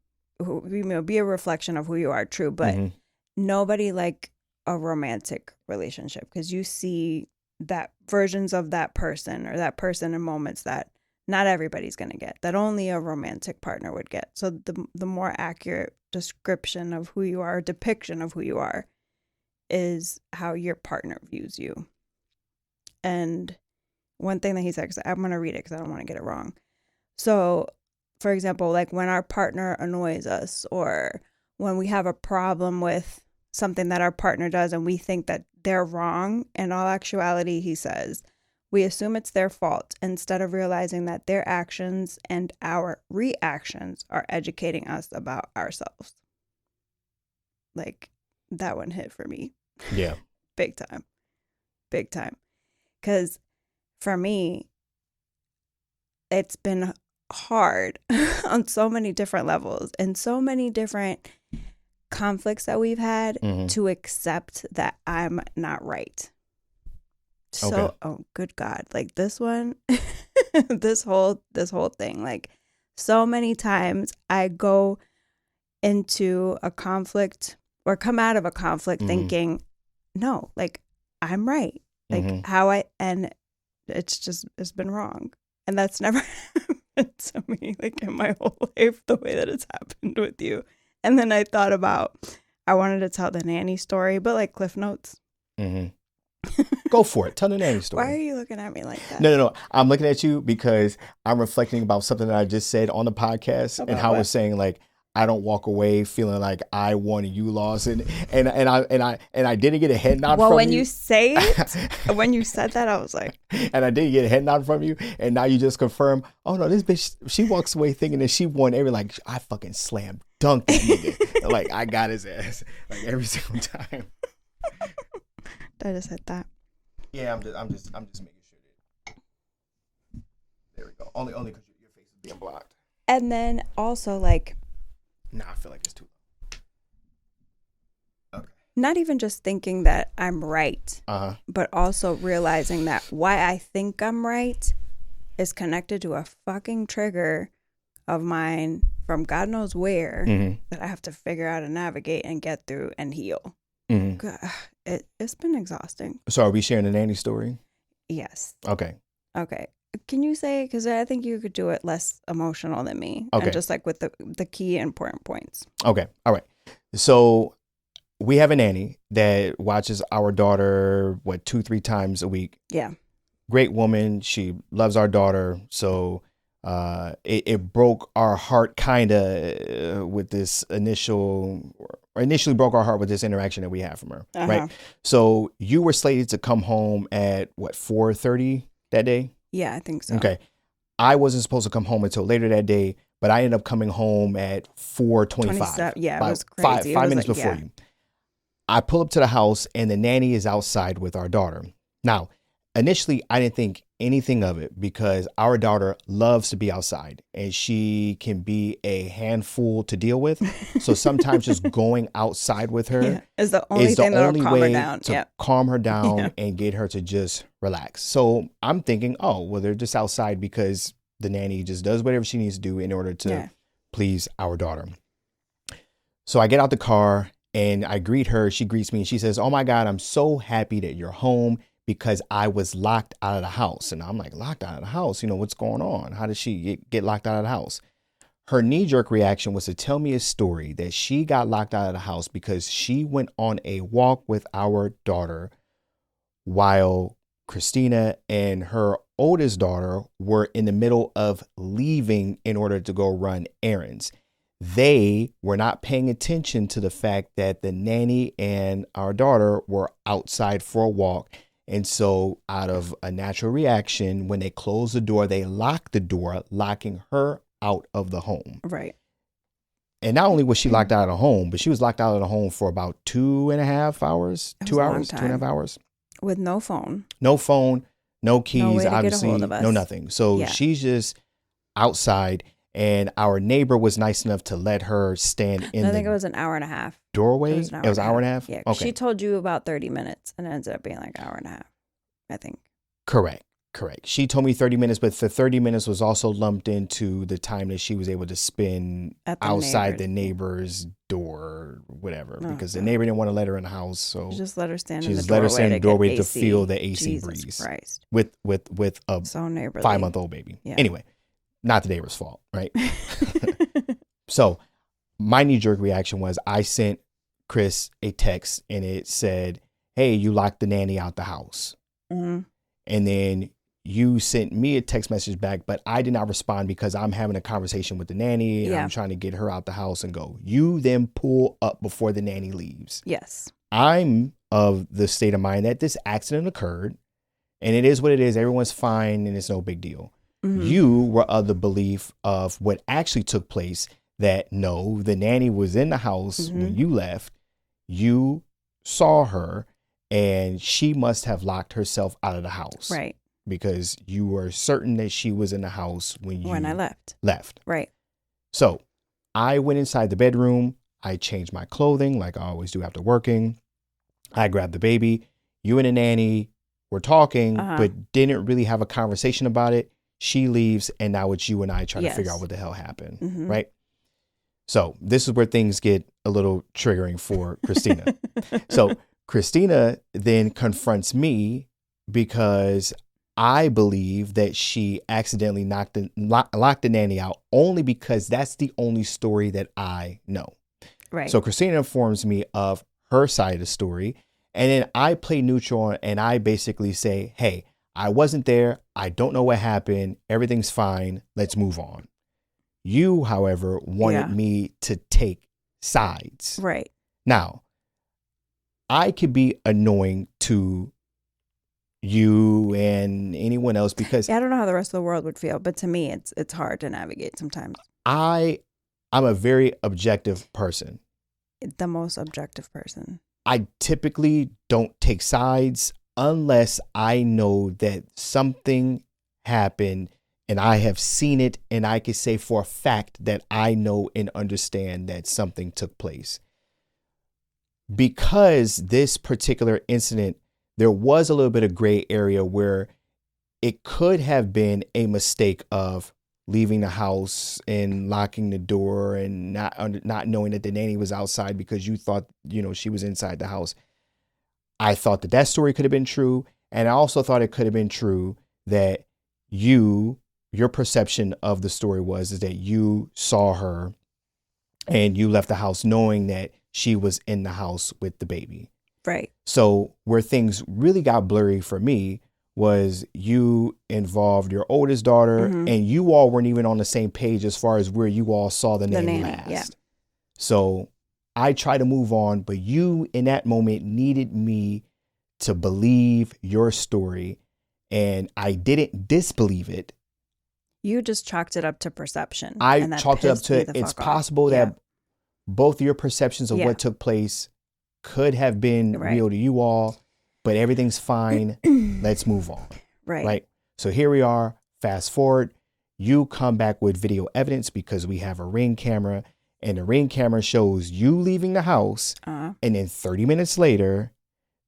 be a reflection of who you are, true. But nobody like a romantic relationship, because you see that versions of that person or that person in moments that not everybody's going to get, that only a romantic partner would get. So the more accurate description of who you are, depiction of who you are, is how your partner views you. And one thing that he said, 'cause I'm going to read it because I don't want to get it wrong. So, for example, like when our partner annoys us, or when we have a problem with something that our partner does and we think that they're wrong, in all actuality, he says, we assume it's their fault instead of realizing that their actions and our reactions are educating us about ourselves. Like, that one hit for me. Yeah. Big time. Because for me, it's been hard on so many different levels and so many different conflicts that we've had to accept that I'm not right. So, oh, good God. Like this one, this whole thing, like so many times I go into a conflict or come out of a conflict thinking, no, like I'm right. Like and it's been wrong. And that's never happened to me, like in my whole life, the way that it's happened with you. And then I thought about, I wanted to tell the nanny story, but like Cliff Notes. Go for it. Tell the nanny story. Why are you looking at me like that? No. I'm looking at you because I'm reflecting about something that I just said on the podcast and how I was saying like, I don't walk away feeling like I won and you lost, and I didn't get a head nod from you. Well, when you say it, when you said that, I was like, and I didn't get a head nod from you, and now you just confirm, oh no, this bitch, she walks away thinking that she won every, like I fucking slam dunked that nigga, like I got his ass, like every single time. I just said that. Yeah, I'm just making sure that. There we go. Only because your face is being blocked. And then also like. Nah, I feel like it's too low. Okay. Not even just thinking that I'm right, but also realizing that why I think I'm right is connected to a fucking trigger of mine from God knows where that I have to figure out and navigate and get through and heal. God, it's been exhausting. So are we sharing the nanny story? Yes. Okay. Can you say, because I think you could do it less emotional than me. Okay. And just like with the key important points. Okay. All right. So we have a nanny that watches our daughter, 2-3 times a week. Yeah. Great woman. She loves our daughter. So it broke our heart kind of with this initially broke our heart with this interaction that we had from her. Right. So you were slated to come home at what, 4:30 that day? Yeah, I think so. Okay. I wasn't supposed to come home until later that day, but I ended up coming home at 4:25. Yeah, it was crazy. 5 minutes before you. I pull up to the house and the nanny is outside with our daughter. Now, initially, I didn't think anything of it because our daughter loves to be outside and she can be a handful to deal with. So sometimes just going outside with her is the only thing that'll calm her down. To calm her down and get her to just relax. So I'm thinking, oh, well, they're just outside because the nanny just does whatever she needs to do in order to please our daughter. So I get out the car and I greet her. She greets me and she says, "Oh my God, I'm so happy that you're home because I was locked out of the house." And I'm like, locked out of the house? You know, what's going on? How did she get locked out of the house? Her knee-jerk reaction was to tell me a story that she got locked out of the house because she went on a walk with our daughter while Cristina and her oldest daughter were in the middle of leaving in order to go run errands. They were not paying attention to the fact that the nanny and our daughter were outside for a walk. And so out of a natural reaction, when they closed the door, they locked the door, locking her out of the home. Right. And not only was she locked out of the home, but she was locked out of the home for about 2.5 hours, 2 hours, 2.5 hours. With no phone. No phone, no keys, no way to obviously, get a hold of us. No nothing. So she's just outside. And our neighbor was nice enough to let her stand in I think it was an hour and a half. Doorway? It was an hour and a half? Yeah. Okay. She told you about 30 minutes and it ended up being like an hour and a half, I think. Correct. She told me 30 minutes, but the 30 minutes was also lumped into the time that she was able to spend outside the neighbor's door, whatever, because the neighbor didn't want to let her in the house. So just let her stand in the doorway to AC. feel the AC Jesus breeze Christ. with a so 5-month-old baby. Yeah. Anyway, not the neighbor's fault, right? So my knee-jerk reaction was I sent Chris a text and it said, "Hey, you locked the nanny out the house." Mm-hmm. And then you sent me a text message back, but I did not respond because I'm having a conversation with the nanny and I'm trying to get her out the house and go. You then pull up before the nanny leaves. Yes. I'm of the state of mind that this accident occurred and it is what it is. Everyone's fine and it's no big deal. Mm-hmm. You were of the belief of what actually took place, that no, the nanny was in the house when you left. You saw her and she must have locked herself out of the house. Right. Because you were certain that she was in the house when I left. Right. So I went inside the bedroom. I changed my clothing like I always do after working. I grabbed the baby. You and the nanny were talking, but didn't really have a conversation about it. She leaves, and now it's you and I trying to figure out what the hell happened, right? So this is where things get a little triggering for Cristina. So Cristina then confronts me because I believe that she accidentally locked the nanny out only because that's the only story that I know. Right. So Cristina informs me of her side of the story, and then I play neutral and I basically say, "Hey, I wasn't there. I don't know what happened. Everything's fine. Let's move on." You, however, wanted me to take sides. Right. Now, I could be annoying to you and anyone else because I don't know how the rest of the world would feel, but to me, it's hard to navigate sometimes. I'm a very objective person. The most objective person. I typically don't take sides unless I know that something happened and I have seen it and I can say for a fact that I know and understand that something took place. Because this particular incident, there was a little bit of gray area where it could have been a mistake of leaving the house and locking the door and not knowing that the nanny was outside because you thought, she was inside the house. I thought that story could have been true. And I also thought it could have been true that your perception of the story is that you saw her and you left the house knowing that she was in the house with the baby. Right. So where things really got blurry for me was you involved your oldest daughter, and you all weren't even on the same page as far as where you all saw the nanny last. Yeah. So I try to move on, but you in that moment needed me to believe your story, and I didn't disbelieve it. You just chalked it up to perception. I and that chalked it up pissed me to the it's fuck off. possible Yeah. that both your perceptions of Yeah. what took place could have been Right. real to you all, but everything's fine. Let's move on. Right. So here we are. Fast forward. You come back with video evidence because we have a Ring camera, and the Ring camera shows you leaving the house. And then 30 minutes later,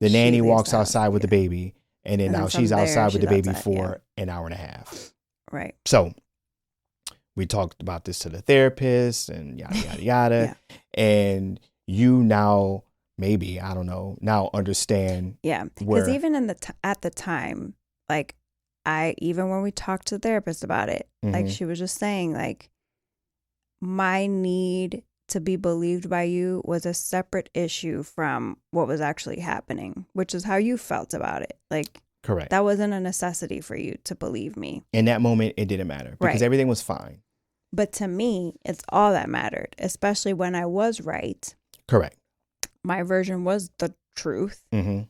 the She nanny leaves walks the house, outside with the baby. And then And then now from she's there, outside with the she's baby outside, for an hour and a half. Right. So we talked about this to the therapist and yada, yada, yada. And you now, maybe, I don't know, now understand. Yeah. where- Because even at the time, like, even when we talked to the therapist about it, like, Mhm. she was just saying, like, my need to be believed by you was a separate issue from what was actually happening, which is how you felt about it. Like, Correct. that wasn't a necessity for you to believe me. In that moment, it didn't matter because Right. everything was fine. But to me, it's all that mattered, especially when I was right. Correct. My version was the truth. Mm-hmm.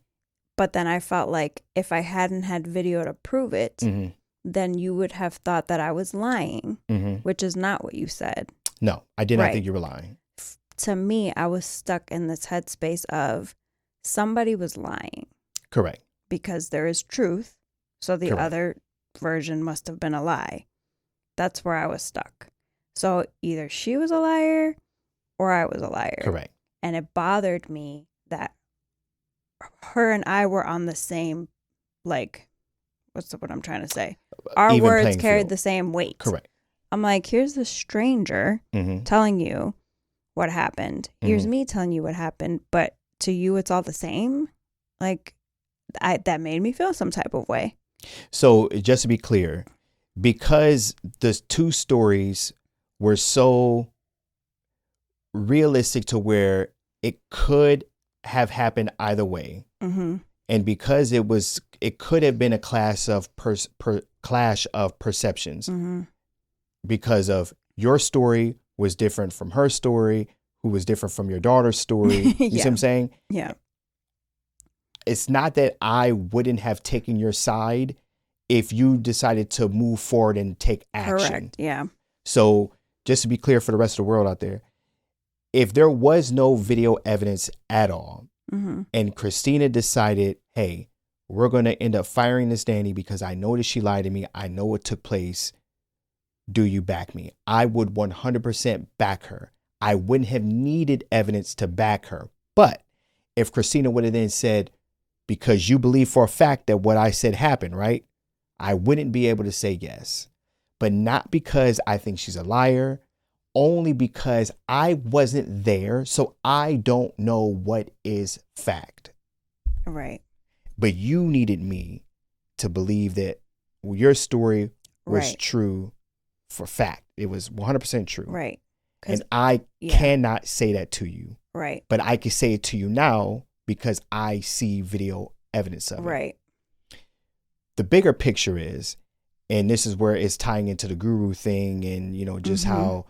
But then I felt like if I hadn't had video to prove it, Mm-hmm. then you would have thought that I was lying, Mm-hmm. which is not what you said. No, I did not Right. think you were lying. To me, I was stuck in this headspace of somebody was lying Correct. because there is truth. So the Correct. other version must have been a lie. That's where I was stuck. So either she was a liar or I was a liar. Correct. And it bothered me that her and I were on the same, like, what I'm trying to say? Our Even words playing carried field. the same weight. Correct. I'm like, here's the stranger Mm-hmm. telling you what happened. Here's Mhm. me telling you what happened. But to you, it's all the same. Like, that made me feel some type of way. So just to be clear, because the two stories were so realistic to where it could have happened either way, Mm-hmm. and because it could have been a clash of perceptions, Mm-hmm. because of your story was different from her story, who was different from your daughter's story. You see what I'm saying? Yeah. It's not that I wouldn't have taken your side if you decided to move forward and take action. Correct. Yeah. So just to be clear for the rest of the world out there, if there was no video evidence at all, Mm-hmm. and Cristina decided, hey, we're going to end up firing this nanny because I know that she lied to me. I know what took place. Do you back me? I would 100% back her. I wouldn't have needed evidence to back her. But if Cristina would have then said, because you believe for a fact that what I said happened, right? I wouldn't be able to say yes. But not because I think she's a liar, only because I wasn't there. So I don't know what is fact. Right. But you needed me to believe that your story was Right. true for fact. It was 100% true. Right. And I cannot say that to you. Right. But I can say it to you now because I see video evidence of it. Right. The bigger picture is, and this is where it's tying into the guru thing and, you know, just Mhm. how,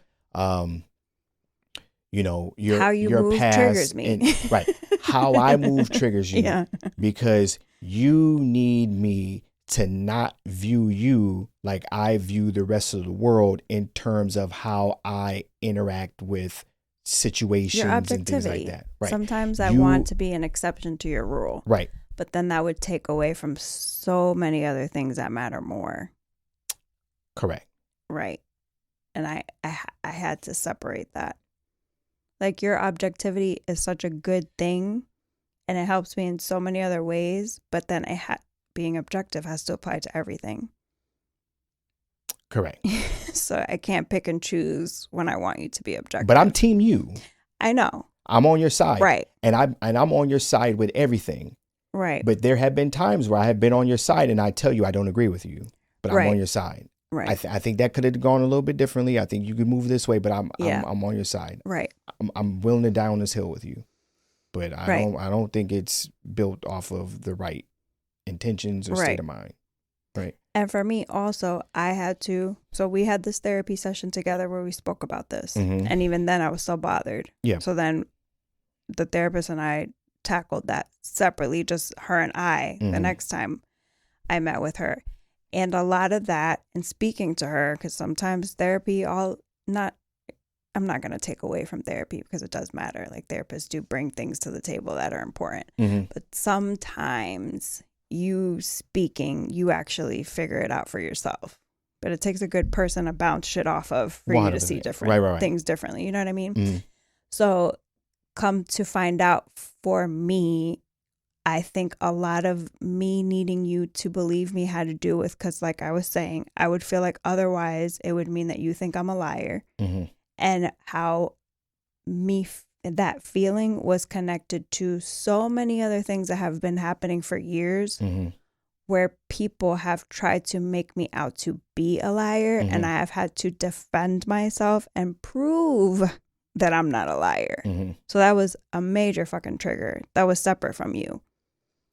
your How you your move past triggers me. and, right. How I move triggers you. Yeah. Because you need me to not view you like I view the rest of the world in terms of how I interact with situations Your and things objectivity. like that. Right. Sometimes I You- want to be an exception to your rule. Right. But then that would take away from so many other things that matter more. Correct. Right. And I had to separate that. Like, your objectivity is such a good thing and it helps me in so many other ways, but then being objective has to apply to everything. Correct. So I can't pick and choose when I want you to be objective. But I'm team you. I know. I'm on your side. Right. And I'm on your side with everything. Right. But there have been times where I have been on your side and I tell you I don't agree with you, but I'm Right. on your side. Right. I think that could have gone a little bit differently. I think you could move this way, but I'm on your side. Right. I'm willing to die on this hill with you, but Right. I don't think it's built off of the right intentions or state of mind. Right. And for me also, so we had this therapy session together where we spoke about this. Mm-hmm. And even then I was still bothered. Yeah. So then the therapist and I tackled that separately, just her and I, the next time I met with her. And a lot of that, and speaking to her, because sometimes therapy, I'm not going to take away from therapy because it does matter. Like therapists do bring things to the table that are important. But sometimes you actually figure it out for yourself. But it takes a good person to bounce shit off of for 100%. You to see different things differently. You know what I mean? So come to find out, for me, I think a lot of me needing you to believe me had to do with, because like I was saying, I would feel like otherwise it would mean that you think I'm a liar. And how that feeling was connected to so many other things that have been happening for years, where people have tried to make me out to be a liar, and I have had to defend myself and prove that I'm not a liar. So that was a major fucking trigger. That was separate from you.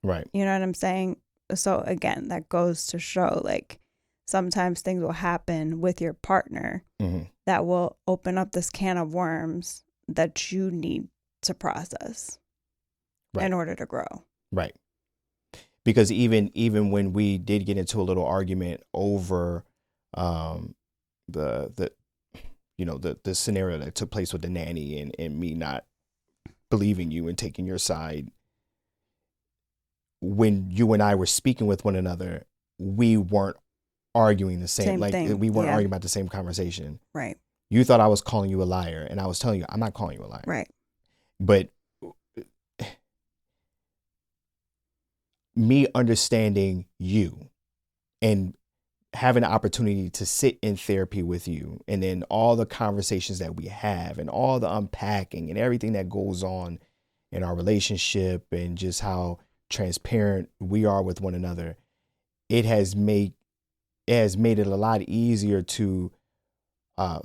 Right. You know what I'm saying? So again, that goes to show, like, sometimes things will happen with your partner that will open up this can of worms that you need to process in order to grow. Right. Because even when we did get into a little argument over the scenario that took place with the nanny and me not believing you and taking your side, when you and I were speaking with one another, we weren't arguing the same like thing. We weren't arguing about the same conversation. Right. You thought I was calling you a liar, and I was telling you I'm not calling you a liar. Right. But me understanding you and having the opportunity to sit in therapy with you, and then all the conversations that we have and all the unpacking and everything that goes on in our relationship and just how transparent we are with one another, it has made it a lot easier to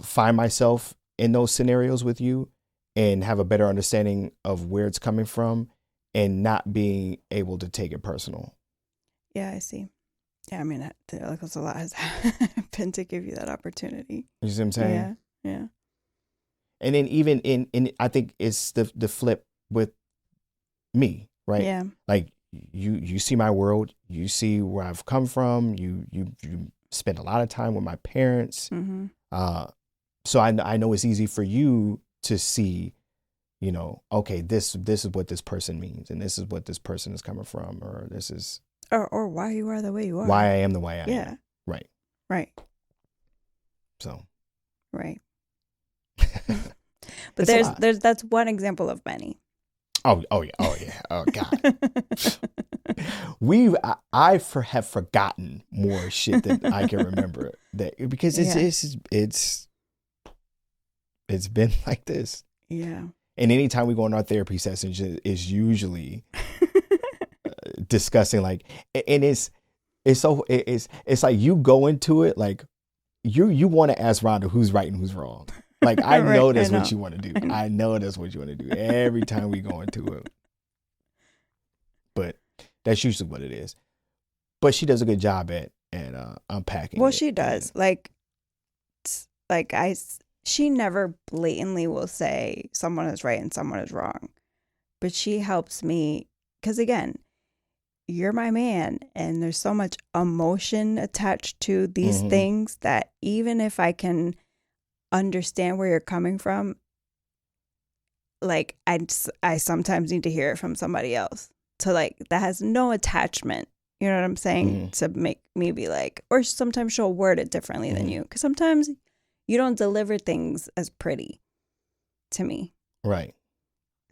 find myself in those scenarios with you and have a better understanding of where it's coming from and not being able to take it personal. Yeah, I see. Yeah, I mean, a lot has been to give you that opportunity. You see what I'm saying? Yeah. And then even in I think it's the flip with me, right? Yeah. Like you see my world, you see where I've come from, you spent a lot of time with my parents. So I know it's easy for you to see, okay, this is what this person means, and this is what this person is coming from, or this is or why you are the way you are. Why I am the way I am. Yeah. Right. Right. So. Right. But that's one example of many. Oh yeah. Oh God. I have forgotten more shit than I can remember, because it's been like this. Yeah. And anytime we go in our therapy sessions, is usually discussing, like, and it's like you go into it like you want to ask Rhonda who's right and who's wrong. Like, I know that's what you want to do. I know that's what you want to do every time we go into it. But that's usually what it is. But she does a good job at unpacking. Well, she does. She never blatantly will say someone is right and someone is wrong. But she helps me, because again, you're my man, and there's so much emotion attached to these things that even if I can understand where you're coming from, like, I sometimes need to hear it from somebody else. So, like, that has no attachment, you know what I'm saying, to make me be like, or sometimes she'll word it differently than you, because sometimes you don't deliver things as pretty to me. Right.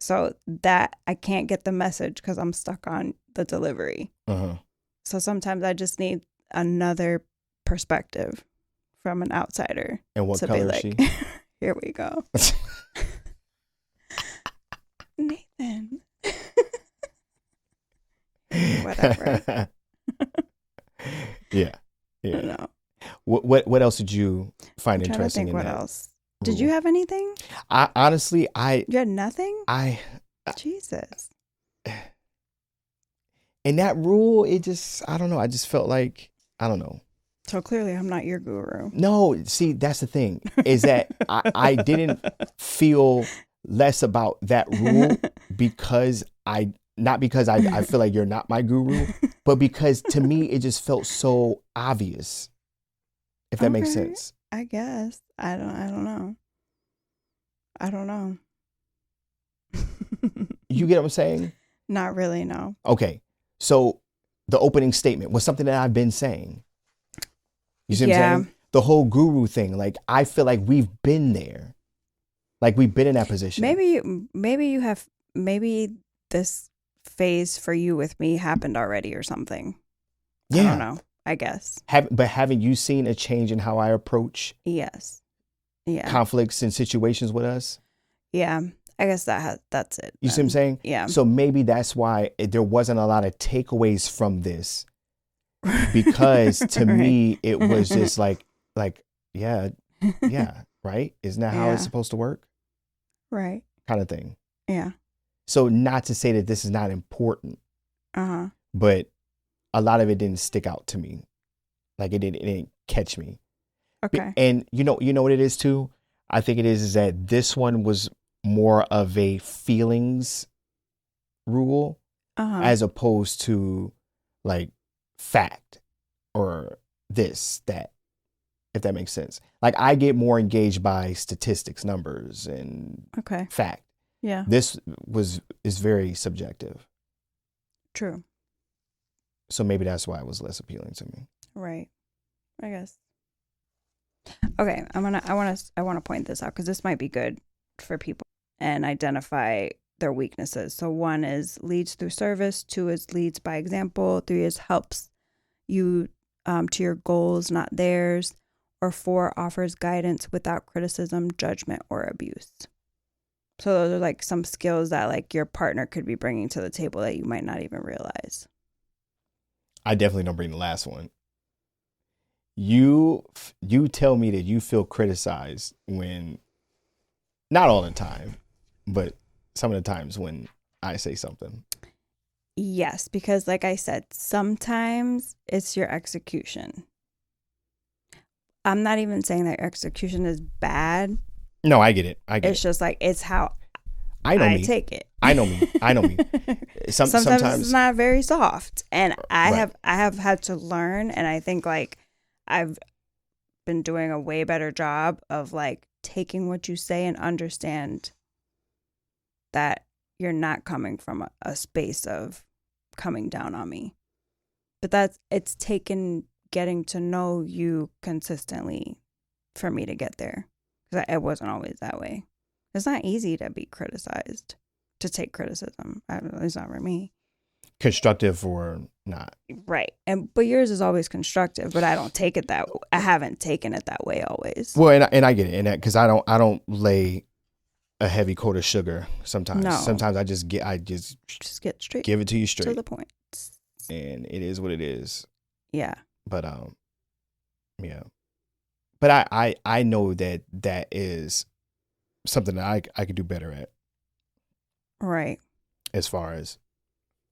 So that I can't get the message because I'm stuck on the delivery. So sometimes I just need another perspective from an outsider. And what color is she? Here we go. Nathan. Whatever. Yeah. No. What else did you find interesting in what that? Else? Did you have anything? Honestly, you had nothing? Jesus. In that rule, it just, I don't know. I just felt like I don't know. So clearly I'm not your guru. No, see, that's the thing, is that I didn't feel less about that rule because not because I feel like you're not my guru, but because to me it just felt so obvious, if that makes sense. I guess. I don't know. I don't know. You get what I'm saying? Not really, no. Okay. So the opening statement was something that I've been saying. You see what I'm saying? The whole guru thing. Like, I feel like we've been there. Like, we've been in that position. Maybe this phase for you with me happened already or something. Yeah. I don't know. I guess. But haven't you seen a change in how I approach Yes. Yeah. conflicts and situations with us? Yeah. I guess that's it. You see what I'm saying? Yeah. So maybe that's why there wasn't a lot of takeaways from this, because to me it was just like yeah, right? Isn't that how it's supposed to work? Right. Kind of thing. Yeah. So not to say that this is not important, but a lot of it didn't stick out to me. Like it didn't catch me. Okay. And you know what it is too? I think it is that this one was more of a feelings rule as opposed to like fact or this, that, if that makes sense. Like I get more engaged by statistics, numbers, and fact. Yeah. This is very subjective. True. So maybe that's why it was less appealing to me. Right. I guess. Okay, I want to point this out because this might be good for people and identify their weaknesses. So 1 is leads through service, 2 is leads by example, 3 is helps you to your goals, not theirs, or 4 offers guidance without criticism, judgment, or abuse. So those are like some skills that like your partner could be bringing to the table that you might not even realize. I definitely don't bring the last one. You tell me that you feel criticized when, not all the time, but some of the times when I say something. Yes, because like I said, sometimes it's your execution. I'm not even saying that your execution is bad. No, I get it. It's just like, it's how I take it. I know me. Sometimes it's not very soft. And I have had to learn, and I think like I've been doing a way better job of like taking what you say and understand that you're not coming from a space of coming down on me. But it's taken getting to know you consistently for me to get there. Because it wasn't always that way. It's not easy to be criticized, to take criticism. It's not for me. Constructive or not. Right. But yours is always constructive, but I don't take it that way. I haven't taken it that way always. Well, and I get it. And that, because I don't lay a heavy coat of sugar sometimes. No. Sometimes I just get get straight. Give it to you straight. To the point. And it is what it is. Yeah. But yeah. But I know that is something that I could do better at. Right. As far as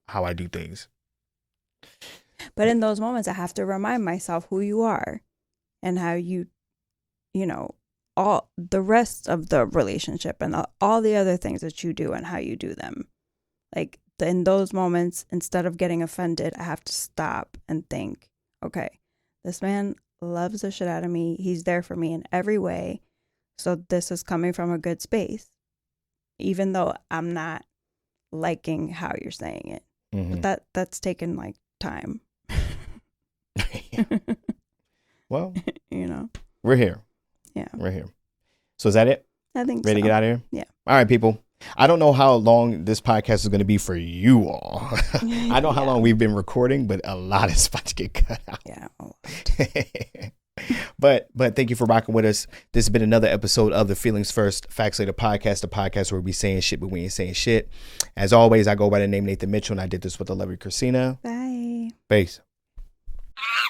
how I do things. But in those moments, I have to remind myself who you are and how you know, all the rest of the relationship and all the other things that you do and how you do them. Like in those moments, instead of getting offended, I have to stop and think, okay, this man loves the shit out of me. He's there for me in every way. So this is coming from a good space, even though I'm not liking how you're saying it. Mm-hmm. But that's taken like time. Well, you know, we're here. Yeah. We're here. So is that it? I think Ready so. to get out of here? Yeah. All right, people. I don't know how long this podcast is going to be for you all. I know how long we've been recording, but a lot is about to get cut out. Yeah. A lot. But thank you for rocking with us. This has been another episode of the Feelings First Facts Later podcast, the podcast where we saying shit, but we ain't saying shit. As always, I go by the name Nathan Mitchell, and I did this with the lovely Cristina. Bye. Peace.